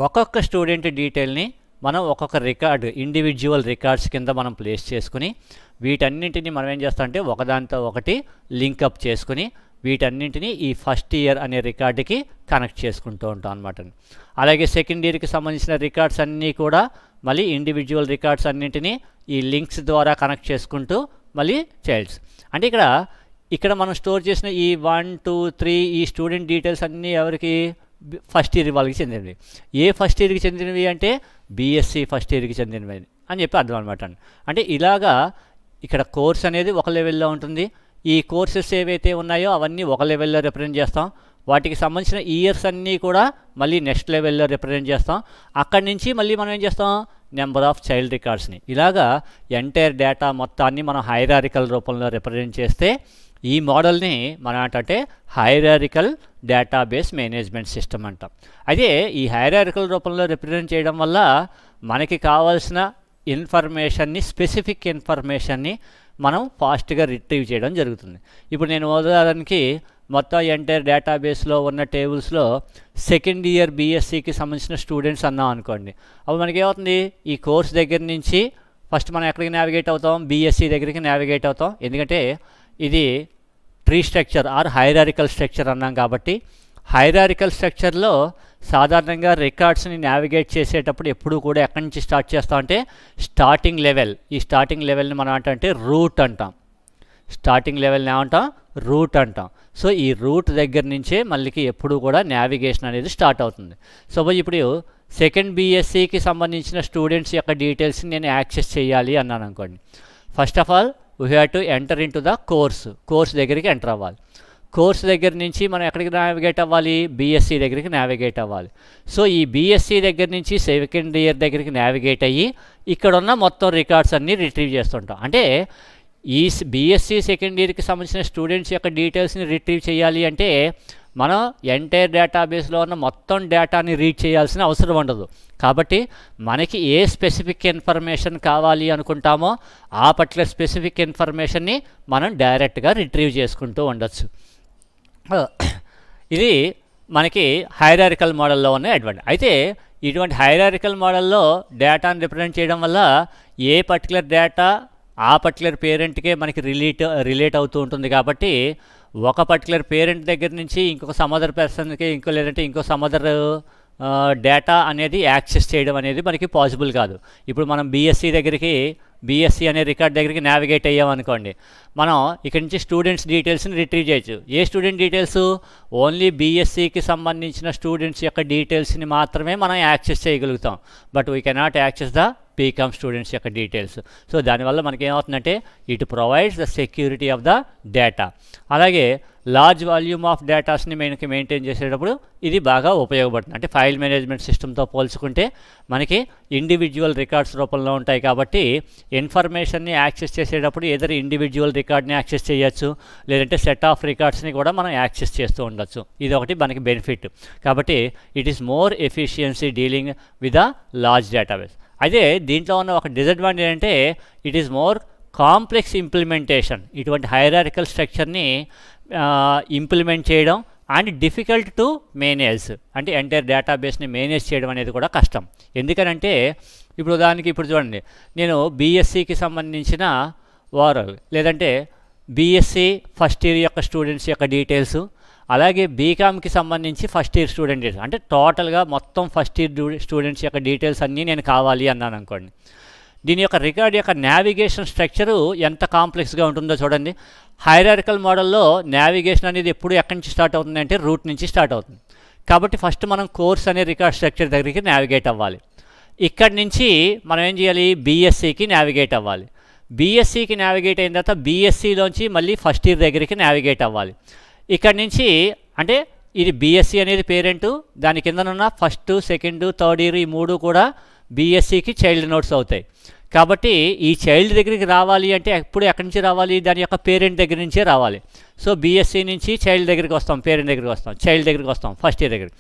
ఒక్కొక్క స్టూడెంట్ డీటెయిల్ని మనం ఒక్కొక్క రికార్డ్, ఇండివిజువల్ రికార్డ్స్ కింద మనం ప్లేస్ చేసుకుని వీటన్నింటినీ మనం ఏం చేస్తామంటే ఒకదానితో ఒకటి లింకప్ చేసుకుని వీటన్నింటినీ ఈ ఫస్ట్ ఇయర్ అనే రికార్డుకి కనెక్ట్ చేసుకుంటూ ఉంటాం అనమాట. అలాగే సెకండ్ ఇయర్కి సంబంధించిన రికార్డ్స్ అన్నీ కూడా మళ్ళీ ఇండివిజువల్ రికార్డ్స్ అన్నింటినీ ఈ లింక్స్ ద్వారా కనెక్ట్ చేసుకుంటూ మళ్ళీ చైల్డ్స్. అంటే ఇక్కడ మనం స్టోర్ చేసిన ఈ 1, 2, 3 ఈ స్టూడెంట్ డీటెయిల్స్ అన్నీ ఎవరికి? ఫస్ట్ ఇయర్ వాళ్ళకి చెందినవి. ఏ ఫస్ట్ ఇయర్కి చెందినవి అంటే బీఎస్సీ ఫస్ట్ ఇయర్కి చెందినవి అని చెప్పి అర్థం అనమాట. అంటే ఇలాగా ఇక్కడ కోర్స్ అనేది ఒక లెవెల్లో ఉంటుంది, ఈ కోర్సెస్ ఏవైతే ఉన్నాయో అవన్నీ ఒక లెవెల్లో రిప్రజెంట్ చేస్తాం, వాటికి సంబంధించిన ఇయర్స్ అన్నీ కూడా మళ్ళీ నెక్స్ట్ లెవెల్లో రిప్రజెంట్ చేస్తాం. అక్కడి నుంచి మళ్ళీ మనం ఏం చేస్తాం, నెంబర్ ఆఫ్ చైల్డ్ రికార్డ్స్ని, ఇలాగా ఎంటైర్ డేటా మొత్తాన్ని మనం హైరారికల్ రూపంలో రిప్రజెంట్ చేస్తే ఈ మోడల్ని మనం ఏంటంటే హైరారికల్ డేటాబేస్ మేనేజ్మెంట్ సిస్టమ్ అంటాం. అయితే ఈ హైరారికల్ రూపంలో రిప్రజెంట్ చేయడం వల్ల మనకి కావాల్సిన ఇన్ఫర్మేషన్ని, స్పెసిఫిక్ ఇన్ఫర్మేషన్ని మనం ఫాస్ట్గా రిట్రీవ్ చేయడం జరుగుతుంది. ఇప్పుడు నేను ఉదాహరణకి మొత్తం ఎంటైర్ డేటాబేస్లో ఉన్న టేబుల్స్లో సెకండ్ ఇయర్ బీఎస్సీకి సంబంధించిన స్టూడెంట్స్ అన్నాం అనుకోండి, అప్పుడు మనకి ఏమవుతుంది, ఈ కోర్స్ దగ్గర నుంచి ఫస్ట్ మనం ఎక్కడికి నావిగేట్ అవుతాం, బీఎస్సీ దగ్గరికి నావిగేట్ అవుతాం. ఎందుకంటే ఇది tree structure or hierarchical structure అన్నాం కాబట్టి హైరారికల్ స్ట్రక్చర్లో సాధారణంగా రికార్డ్స్ని నావిగేట్ చేసేటప్పుడు ఎప్పుడు కూడా ఎక్కడి నుంచి స్టార్ట్ చేస్తామంటే స్టార్టింగ్ లెవెల్. ఈ స్టార్టింగ్ లెవెల్ని మనం అంటే రూట్ అంటాం. స్టార్టింగ్ లెవెల్ని ఏమంటాం, రూట్ అంటాం. సో ఈ రూట్ దగ్గర నుంచే మళ్ళీ ఎప్పుడు కూడా నావిగేషన్ అనేది స్టార్ట్ అవుతుంది. సపోజ్ ఇప్పుడు సెకండ్ బీఎస్సీకి సంబంధించిన స్టూడెంట్స్ యొక్క డీటెయిల్స్ని నేను యాక్సెస్ చేయాలి అన్నాను అనుకోండి. First of all we have to enter in to the course దగ్గరికి ఎంటర్ అవ్వాలి. కోర్స్ దగ్గర నుంచి మనం ఎక్కడికి నావిగేట్ అవ్వాలి, బీఎస్సీ దగ్గరికి నావిగేట్ అవ్వాలి. సో ఈ బీఎస్సీ దగ్గర నుంచి సెకండ్ ఇయర్ దగ్గరికి నావిగేట్ అయ్యి ఇక్కడ ఉన్న మొత్తం రికార్డ్స్ అన్నీ రిట్రీవ్ చేస్తుంటాం. అంటే ఈ బీఎస్సీ సెకండ్ ఇయర్కి సంబంధించిన స్టూడెంట్స్ యొక్క డీటెయిల్స్ని రిట్రీవ్ చేయాలి అంటే మనం ఎంటైర్ డేటాబేస్లో ఉన్న మొత్తం డేటాని రీడ్ చేయాల్సిన అవసరం ఉండదు. కాబట్టి మనకి ఏ స్పెసిఫిక్ ఇన్ఫర్మేషన్ కావాలి అనుకుంటామో ఆ పర్టికులర్ స్పెసిఫిక్ ఇన్ఫర్మేషన్ని మనం డైరెక్ట్గా రిట్రీవ్ చేసుకుంటూ ఉండొచ్చు. ఇది మనకి హైరారికల్ మోడల్లో ఉన్న అడ్వాంటేజ్. అయితే ఇటువంటి హైరారికల్ మోడల్లో డేటాను రిప్రజెంట్ చేయడం వల్ల ఏ పర్టికులర్ డేటా ఆ పర్టికులర్ పేరెంట్కే మనకి రిలేట్ అవుతూ ఉంటుంది. కాబట్టి ఒక పర్టికులర్ పేరెంట్ దగ్గర నుంచి ఇంకొక సమ్ పర్సన్కి లేదంటే ఇంకో సమ్ డేటా అనేది యాక్సెస్ చేయడం అనేది మనకి పాసిబుల్ కాదు. ఇప్పుడు మనం బీఎస్సీ అనే రికార్డ్ దగ్గరికి నావిగేట్ అయ్యామనుకోండి, మనం ఇక్కడి నుంచి స్టూడెంట్స్ డీటెయిల్స్ని రిట్రీవ్ చేయొచ్చు. ఏ స్టూడెంట్ డీటెయిల్స్? ఓన్లీ బీఎస్సీకి సంబంధించిన స్టూడెంట్స్ యొక్క డీటెయిల్స్ని మాత్రమే మనం యాక్సెస్ చేయగలుగుతాం. But we cannot access the BCom students యొక్క డీటెయిల్స్. సో దానివల్ల మనకి ఏమవుతుందంటే it provides the security of the data. అలాగే లార్జ్ వాల్యూమ్ ఆఫ్ డేటాస్ని మనకి మెయింటైన్ చేసేటప్పుడు ఇది బాగా ఉపయోగపడుతుంది. అంటే ఫైల్ మేనేజ్మెంట్ సిస్టమ్తో పోల్చుకుంటే మనకి ఇండివిజువల్ రికార్డ్స్ రూపంలో ఉంటాయి. కాబట్టి ఇన్ఫర్మేషన్ని యాక్సెస్ చేసేటప్పుడు ఏదైనా ఇండివిజువల్ రికార్డ్ని యాక్సెస్ చేయొచ్చు, లేదంటే సెట్ ఆఫ్ రికార్డ్స్ని కూడా మనం యాక్సెస్ చేస్తూ ఉండొచ్చు. ఇది ఒకటి మనకి బెనిఫిట్. కాబట్టి it is more efficiency dealing with the large database. అయితే దీంట్లో ఉన్న ఒక డిసడ్వాంటేజ్ అంటే it is more complex implementation. ఇటువంటి హైరారికల్ స్ట్రక్చర్ని ఇంప్లిమెంట్ చేయడం అండ్ డిఫికల్ట్ టు మేనేజ్. అంటే ఎంటైర్ డేటాబేస్ని మేనేజ్ చేయడం అనేది కూడా కష్టం. ఎందుకనంటే ఇప్పుడు ఉదాహరణకి చూడండి, నేను బీఎస్సీకి సంబంధించిన లేదంటే బీఎస్సీ ఫస్ట్ ఇయర్ యొక్క స్టూడెంట్స్ యొక్క డీటెయిల్స్, అలాగే బీకామ్కి సంబంధించి ఫస్ట్ ఇయర్ స్టూడెంట్ డీటెయిల్స్, అంటే టోటల్గా మొత్తం ఫస్ట్ ఇయర్ స్టూడెంట్స్ యొక్క డీటెయిల్స్ అన్నీ నేను కావాలి అన్నాను అనుకోండి. దీని యొక్క రికార్డ్ యొక్క నావిగేషన్ స్ట్రక్చరు ఎంత కాంప్లెక్స్గా ఉంటుందో చూడండి. హైరారికల్ మోడల్లో నావిగేషన్ అనేది ఎప్పుడు ఎక్కడి నుంచి స్టార్ట్ అవుతుంది అంటే రూట్ నుంచి స్టార్ట్ అవుతుంది. కాబట్టి ఫస్ట్ మనం కోర్స్ అనే రికార్డ్ స్ట్రక్చర్ దగ్గరికి నావిగేట్ అవ్వాలి. ఇక్కడి నుంచి మనం ఏం చేయాలి? బీఎస్సీకి నావిగేట్ అవ్వాలి. బీఎస్సీకి నావిగేట్ అయిన తర్వాత బీఎస్సీలోంచి మళ్ళీ ఫస్ట్ ఇయర్ దగ్గరికి నావిగేట్ అవ్వాలి. ఇక్కడి నుంచి అంటే ఇది బీఎస్సీ అనేది పేరెంటు, దాని కిందనున్న ఫస్ట్, సెకండ్, థర్డ్ ఇయర్ ఈ మూడు కూడా బీఎస్సీకి చైల్డ్ నోట్స్ అవుతాయి. కాబట్టి ఈ చైల్డ్ దగ్గరికి రావాలి అంటే ఎప్పుడు ఎక్కడి నుంచి రావాలి? దాని యొక్క పేరెంట్ దగ్గర నుంచే రావాలి. సో బీఎస్సీ నుంచి చైల్డ్ దగ్గరికి వస్తాం, పేరెంట్ దగ్గరికి వస్తాం, చైల్డ్ దగ్గరికి వస్తాం, ఫస్ట్ ఇయర్ దగ్గరికి.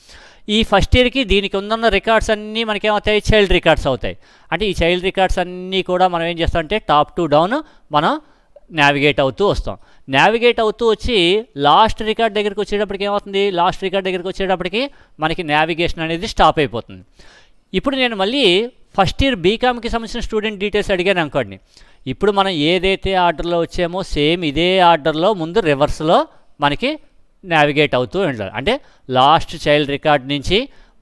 ఈ ఫస్ట్ ఇయర్కి దీనికి ఉన్న రికార్డ్స్ అన్నీ మనకి ఏమవుతాయి? చైల్డ్ రికార్డ్స్ అవుతాయి. అంటే ఈ చైల్డ్ రికార్డ్స్ అన్నీ కూడా మనం ఏం చేస్తామంటే టాప్ టు డౌన్ మనం నావిగేట్ అవుతూ వస్తాం. నావిగేట్ అవుతూ వచ్చి లాస్ట్ రికార్డ్ దగ్గరికి వచ్చేటప్పటికి ఏమవుతుంది? లాస్ట్ రికార్డ్ దగ్గరికి వచ్చేటప్పటికి మనకి నావిగేషన్ అనేది స్టాప్ అయిపోతుంది. ఇప్పుడు నేను మళ్ళీ ఫస్ట్ ఇయర్ బీకామ్కి సంబంధించిన స్టూడెంట్ డీటెయిల్స్ అడిగాను అనుకోండి. ఇప్పుడు మనం ఏదైతే ఆర్డర్లో వచ్చామో సేమ్ ఇదే ఆర్డర్లో ముందు రివర్స్లో మనకి నావిగేట్ అవుతూ ఉండాలి. అంటే లాస్ట్ చైల్డ్ రికార్డ్ నుంచి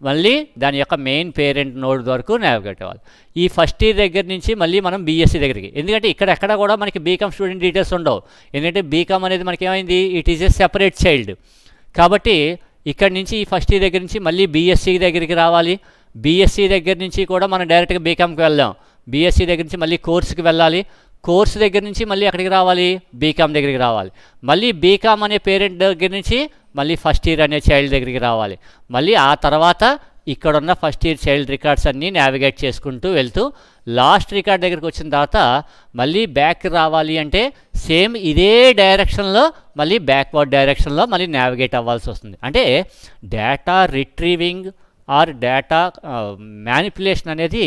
మళ్ళీ దాని యొక్క మెయిన్ పేరెంట్ నోడ్ వరకు నావిగేట్ అవ్వాలి. ఈ ఫస్ట్ ఇయర్ దగ్గర నుంచి మళ్ళీ మనం బీఎస్సీ దగ్గరికి, ఎందుకంటే ఎక్కడ కూడా మనకి బీకామ్ స్టూడెంట్ డీటెయిల్స్ ఉండవు. ఎందుకంటే బీకామ్ అనేది మనకి ఏమైంది? It is a separate child. కాబట్టి ఇక్కడి నుంచి ఈ ఫస్ట్ ఇయర్ దగ్గర నుంచి మళ్ళీ బీఎస్సీ దగ్గరికి రావాలి. బీఎస్సీ దగ్గర నుంచి కూడా మనం డైరెక్ట్గా బీకామ్కి వెళ్దాం. బీఎస్సీ దగ్గర నుంచి మళ్ళీ కోర్సుకి వెళ్ళాలి. కోర్సు దగ్గర నుంచి మళ్ళీ ఎక్కడికి రావాలి? బీకామ్ దగ్గరికి రావాలి. మళ్ళీ బీకామ్ అనే పేరెంట్ దగ్గర నుంచి మళ్ళీ ఫస్ట్ ఇయర్ అనే చైల్డ్ దగ్గరికి రావాలి. మళ్ళీ ఆ తర్వాత ఇక్కడున్న ఫస్ట్ ఇయర్ చైల్డ్ రికార్డ్స్ అన్నీ నావిగేట్ చేసుకుంటూ వెళ్తూ లాస్ట్ రికార్డ్ దగ్గరికి వచ్చిన తర్వాత మళ్ళీ బ్యాక్ రావాలి అంటే సేమ్ ఇదే డైరెక్షన్లో మళ్ళీ బ్యాక్వర్డ్ డైరెక్షన్లో మళ్ళీ నావిగేట్ అవ్వాల్సి వస్తుంది. అంటే data retrieving or data manipulation అనేది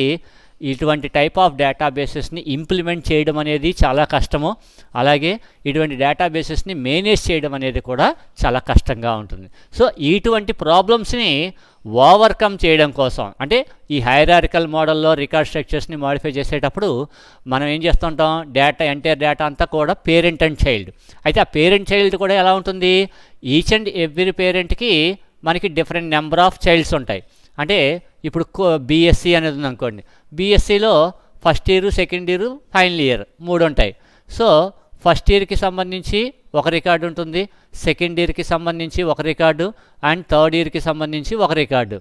ఇటువంటి టైప్ ఆఫ్ డేటాబేసెస్ని ఇంప్లిమెంట్ చేయడం అనేది చాలా కష్టము. అలాగే ఇటువంటి డేటాబేసెస్ని మేనేజ్ చేయడం అనేది కూడా చాలా కష్టంగా ఉంటుంది. సో ఇటువంటి ప్రాబ్లమ్స్ని ఓవర్కమ్ చేయడం కోసం అంటే ఈ హైరారికల్ మోడల్లో రికార్డ్ స్ట్రక్చర్స్ని మాడిఫై చేసేటప్పుడు మనం ఏం చేస్తుంటాం? ఎంటైర్ డేటా అంతా కూడా పేరెంట్ అండ్ చైల్డ్. అయితే ఆ పేరెంట్ చైల్డ్ కూడా ఎలా ఉంటుంది? ఈచ్ అండ్ ఎవ్రీ పేరెంట్కి మనకి డిఫరెంట్ నెంబర్ ఆఫ్ చైల్డ్స్ ఉంటాయి. అంటే ఇప్పుడు బీఎస్సీ అనేది ఉంది అనుకోండి. బీఎస్సీలో first year, second year, final year 3 ఉంటాయి. సో ఫస్ట్ ఇయర్కి సంబంధించి ఒక రికార్డు ఉంటుంది, సెకండ్ ఇయర్కి సంబంధించి ఒక రికార్డు అండ్ థర్డ్ ఇయర్కి సంబంధించి ఒక రికార్డు.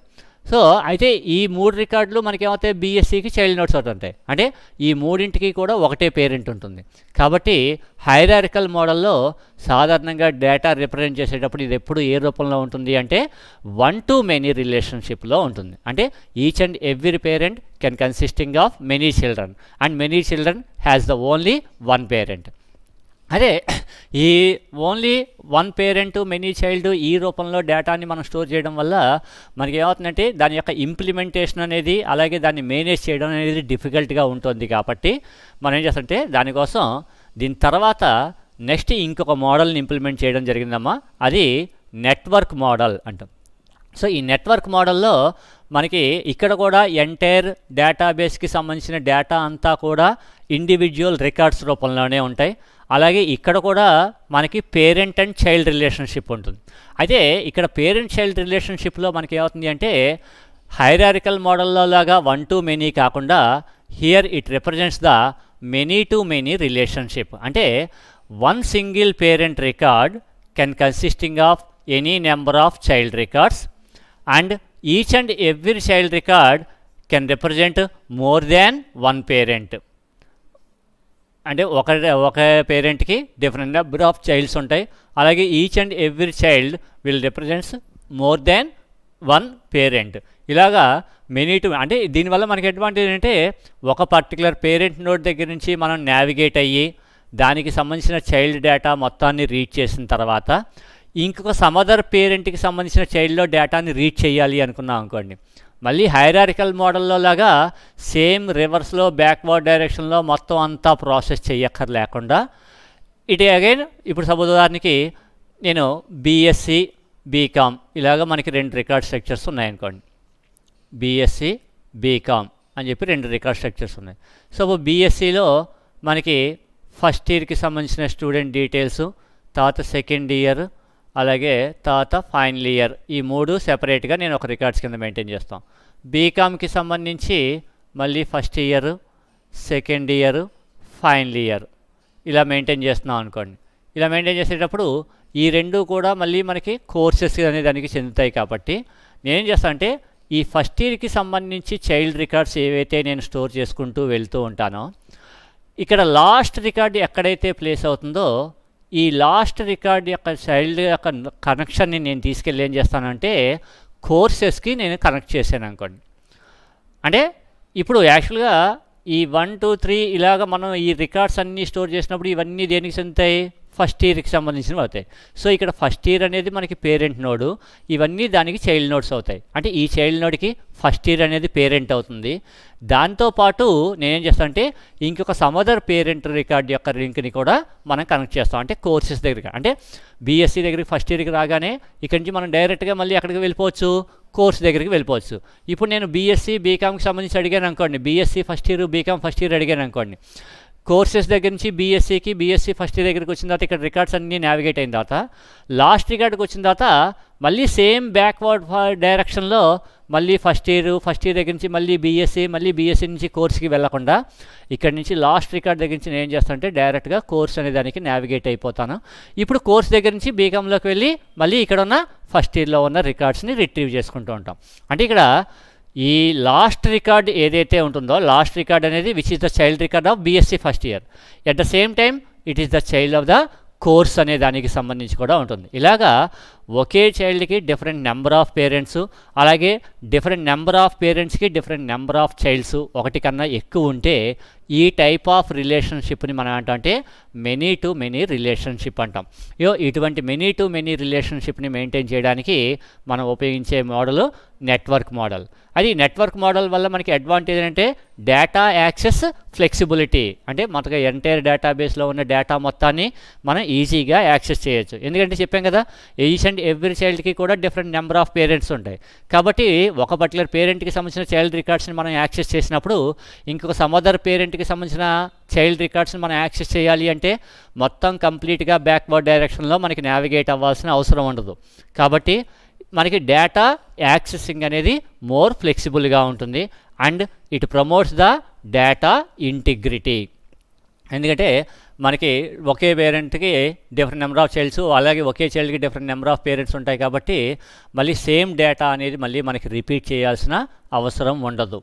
సో అయితే ఈ 3 రికార్డులు మనకేమవుతాయి? బీఎస్సీకి చైల్డ్ నోట్స్ అవుతూ ఉంటాయి. అంటే ఈ మూడింటికి కూడా ఒకటే పేరెంట్ ఉంటుంది. కాబట్టి హైరారికల్ మోడల్లో సాధారణంగా డేటా రిప్రజెంట్ చేసేటప్పుడు ఇది ఎప్పుడు ఏ రూపంలో ఉంటుంది అంటే 1 to many రిలేషన్షిప్లో ఉంటుంది. అంటే each and every parent can consisting of many children and many children has the only 1 parent. అదే ఈ only one parent many child ఈ రూపంలో డేటాని మనం స్టోర్ చేయడం వల్ల మనకి ఏమవుతుందంటే దాని యొక్క ఇంప్లిమెంటేషన్ అనేది అలాగే దాన్ని మేనేజ్ చేయడం అనేది డిఫికల్ట్గా ఉంటుంది. కాబట్టి మనం ఏం చేస్తామంటే దానికోసం దీని తర్వాత నెక్స్ట్ ఇంకొక మోడల్ని ఇంప్లిమెంట్ చేయడం జరిగిందమ్మా. అది నెట్వర్క్ మోడల్ అంటాం. సో ఈ నెట్వర్క్ మోడల్లో మనకి ఇక్కడ కూడా ఎంటైర్ డేటాబేస్కి సంబంధించిన డేటా అంతా కూడా ఇండివిజువల్ రికార్డ్స్ రూపంలోనే ఉంటాయి. అలాగే ఇక్కడ కూడా మనకి పేరెంట్ అండ్ చైల్డ్ రిలేషన్షిప్ ఉంటుంది. అయితే ఇక్కడ పేరెంట్ చైల్డ్ రిలేషన్షిప్లో మనకి ఏమవుతుంది అంటే హైరారికల్ మోడల్లో లాగా వన్ టు మెనీ కాకుండా here it represents the many to many relationship. అంటే one single parent record can consisting of any number of child records and each and every child record can represent more than one parent. అంటే ఒక పేరెంట్కి different number of childs ఉంటాయి. అలాగే each and every child will represents more than one parent. ఇలాగా many to అంటే దీనివల్ల మనకి advantage అంటే ఒక పర్టికులర్ పేరెంట్ నోడ్ దగ్గర నుంచి మనం నావిగేట్ అయ్యి దానికి సంబంధించిన చైల్డ్ డేటా మొత్తాన్ని రీడ్ చేసిన తర్వాత ఇంకొక సమదర్ పేరెంట్కి సంబంధించిన చైల్డ్లో డేటాని రీడ్ చేయాలి అనుకున్నాం అనుకోండి, మళ్ళీ హైరారికల్ మోడల్లో లాగా సేమ్ రివర్స్లో బ్యాక్వర్డ్ డైరెక్షన్లో మొత్తం అంతా ప్రాసెస్ చేయక్కర్లేకుండా ఇట్ అగైన్ ఇప్పుడు సపోజ్ ఉదాహరణకి నేను బీఎస్సీ బీకామ్ ఇలాగ మనకి రెండు రికార్డ్ స్ట్రక్చర్స్ ఉన్నాయనుకోండి. బీఎస్సీ బీకామ్ అని చెప్పి రెండు రికార్డ్ స్ట్రక్చర్స్ ఉన్నాయి. సో బీఎస్సీలో మనకి ఫస్ట్ ఇయర్కి సంబంధించిన స్టూడెంట్ డీటెయిల్స్, తర్వాత సెకండ్ ఇయర్, అలాగే తర్వాత ఫైనల్ ఇయర్, ఈ మూడు సెపరేట్గా నేను ఒక రికార్డ్స్ కింద మెయింటైన్ చేస్తాం. బీకామ్కి సంబంధించి మళ్ళీ first year, second year, final year ఇలా మెయింటైన్ చేస్తున్నాం అనుకోండి. ఇలా మెయింటైన్ చేసేటప్పుడు ఈ రెండు కూడా మళ్ళీ మనకి కోర్సెస్ అనే దానికి చెందుతాయి. కాబట్టి నేనేం చేస్తాను అంటే ఈ ఫస్ట్ ఇయర్కి సంబంధించి చైల్డ్ రికార్డ్స్ ఏవైతే నేను స్టోర్ చేసుకుంటూ వెళ్తూ ఉంటానో ఇక్కడ లాస్ట్ రికార్డ్ ఎక్కడైతే ప్లేస్ అవుతుందో ఈ లాస్ట్ రికార్డ్ యొక్క చైల్డ్ యొక్క కనెక్షన్ని నేను తీసుకెళ్ళి ఏం చేస్తానంటే కోర్సెస్కి నేను కనెక్ట్ చేశాను అనుకోండి. అంటే ఇప్పుడు యాక్చువల్గా ఈ 1 2 3 ఇలాగ మనం ఈ రికార్డ్స్ అన్నీ స్టోర్ చేసినప్పుడు ఇవన్నీ దేనికి చెందుతాయి? ఫస్ట్ ఇయర్కి సంబంధించినవి అవుతాయి. సో ఇక్కడ ఫస్ట్ ఇయర్ అనేది మనకి పేరెంట్ నోడు, ఇవన్నీ దానికి చైల్డ్ నోడ్స్ అవుతాయి. అంటే ఈ చైల్డ్ నోడ్కి ఫస్ట్ ఇయర్ అనేది పేరెంట్ అవుతుంది. దాంతోపాటు నేనేం చేస్తానంటే ఇంకొక సమదర్ పేరెంట్ రికార్డ్ యొక్క లింక్ని కూడా మనం కనెక్ట్ చేస్తాం. అంటే కోర్సెస్ దగ్గరికి, అంటే బీఎస్సీ దగ్గరికి ఫస్ట్ ఇయర్కి రాగానే ఇక్కడి నుంచి మనం డైరెక్ట్గా మళ్ళీ ఎక్కడికి వెళ్ళిపోవచ్చు? కోర్స్ దగ్గరికి వెళ్ళిపోవచ్చు. ఇప్పుడు నేను బీఎస్సీ బీకామ్కి సంబంధించి అడిగాను అనుకోండి, BSc first year BCom first year అడిగాను అనుకోండి, కోర్సెస్ దగ్గర నుంచి బీఎస్సీ ఫస్ట్ ఇయర్ దగ్గరికి వచ్చిన తర్వాత ఇక్కడ రికార్డ్స్ అన్నీ నావిగేట్ అయిన తర్వాత లాస్ట్ రికార్డ్కి వచ్చిన తర్వాత మళ్ళీ సేమ్ బ్యాక్వర్డ్ డైరెక్షన్లో మళ్ళీ ఫస్ట్ ఇయర్ దగ్గర నుంచి మళ్ళీ బీఎస్సీ నుంచి కోర్స్కి వెళ్ళకుండా ఇక్కడ నుంచి లాస్ట్ రికార్డ్ దగ్గర నుంచి నేను ఏం చేస్తానంటే డైరెక్ట్గా కోర్స్ అనే దానికి నావిగేట్ అయిపోతాను. ఇప్పుడు కోర్స్ దగ్గర నుంచి బీకామ్లోకి వెళ్ళి మళ్ళీ ఇక్కడ ఉన్న ఫస్ట్ ఇయర్లో ఉన్న రికార్డ్స్ని రిట్రీవ్ చేసుకుంటూ ఉంటాం. అంటే ఇక్కడ ఈ లాస్ట్ రికార్డ్ ఏదైతే ఉంటుందో లాస్ట్ రికార్డ్ అనేది which is the child record of BSc first year, at the same time it is the child of the course అనే దానికి సంబంధించి కూడా ఉంటుంది. ఇలాగా ఒకే చైల్డ్కి డిఫరెంట్ నెంబర్ ఆఫ్ పేరెంట్స్, అలాగే డిఫరెంట్ నెంబర్ ఆఫ్ పేరెంట్స్కి డిఫరెంట్ నెంబర్ ఆఫ్ చైల్డ్స్ ఒకటి కన్నా ఎక్కువ ఉంటే ఈ టైప్ ఆఫ్ రిలేషన్షిప్ని మనం ఏంటంటే మెనీ టు మెనీ రిలేషన్షిప్ అంటాం. ఇటువంటి మెనీ టు మెనీ రిలేషన్షిప్ని మెయింటైన్ చేయడానికి మనం ఉపయోగించే మోడల్ నెట్వర్క్ మోడల్. అది నెట్వర్క్ మోడల్ వల్ల మనకి అడ్వాంటేజ్ అంటే డేటా యాక్సెస్ ఫ్లెక్సిబిలిటీ, అంటే మనకు ఎంటైర్ డేటాబేస్లో ఉన్న డేటా మొత్తాన్ని మనం ఈజీగా యాక్సెస్ చేయొచ్చు. ఎందుకంటే చెప్పాం కదా, ఈచ్ అండ్ ఎవ్రీ చైల్డ్కి కూడా డిఫరెంట్ నెంబర్ ఆఫ్ పేరెంట్స్ ఉంటాయి. కాబట్టి ఒక పర్టికులర్ పేరెంట్కి సంబంధించిన చైల్డ్ రికార్డ్స్ని మనం యాక్సెస్ చేసినప్పుడు ఇంకొక సమదర్ పేరెంట్కి సంబంధించిన చైల్డ్ రికార్డ్స్ని మనం యాక్సెస్ చేయాలి అంటే మొత్తం కంప్లీట్గా బ్యాక్వర్డ్ డైరెక్షన్లో మనకి నావిగేట్ అవ్వాల్సిన అవసరం ఉండదు. కాబట్టి మనకి డేటా యాక్సెసింగ్ అనేది మోర్ ఫ్లెక్సిబుల్గా ఉంటుంది and it promotes the data integrity. ఎందుకంటే మనకి ఒకే పేరెంట్కి డిఫరెంట్ నెంబర్ ఆఫ్ చైల్డ్స్, అలాగే ఒకే చైల్డ్కి డిఫరెంట్ నెంబర్ ఆఫ్ పేరెంట్స్ ఉంటాయి. కాబట్టి మళ్ళీ సేమ్ డేటా అనేది మళ్ళీ మనకి రిపీట్ చేయాల్సిన అవసరం ఉండదు.